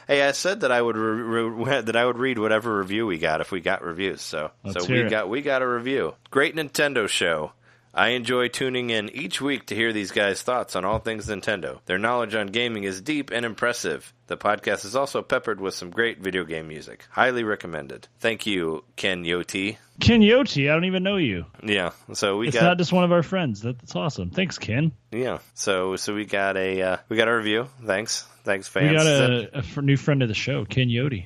Hey, I said that I would read whatever review we got if we got reviews. So we got a review. Great Nintendo show. I enjoy tuning in each week to hear these guys' thoughts on all things Nintendo. Their knowledge on gaming is deep and impressive. The podcast is also peppered with some great video game music. Highly recommended. Thank you, Ken Yoti. Ken Yoti, I don't even know you. Yeah, so it's not just one of our friends. That's awesome. Thanks, Ken. Yeah, so we got a review. Thanks, fans. We got a new friend of the show, Ken Yoti.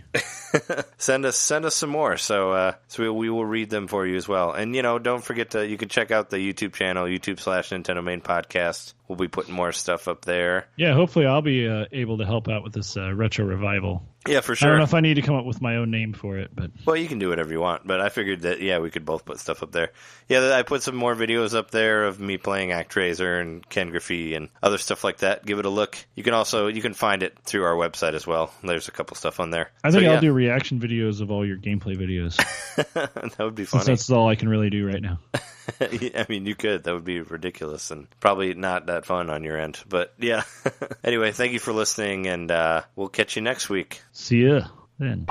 Send us some more, so we will read them for you as well. And don't forget you can check out the YouTube channel, YouTube/NintenDomain Podcast. We'll be putting more stuff up there. Yeah, hopefully I'll be able to help out with this retro revival. Yeah, for sure. I don't know if I need to come up with my own name for it, but well, you can do whatever you want. But I figured that we could both put stuff up there. Yeah, I put some more videos up there of me playing ActRaiser and Ken Griffey and other stuff like that. Give it a look. You can find it through our website as well. There's a couple stuff on there. I think I'll do reaction videos of all your gameplay videos. That would be funny. Since that's all I can really do right now. I mean, you could. That would be ridiculous and probably not that fun on your end. But yeah. Anyway, thank you for listening, and we'll catch you next week. See ya then.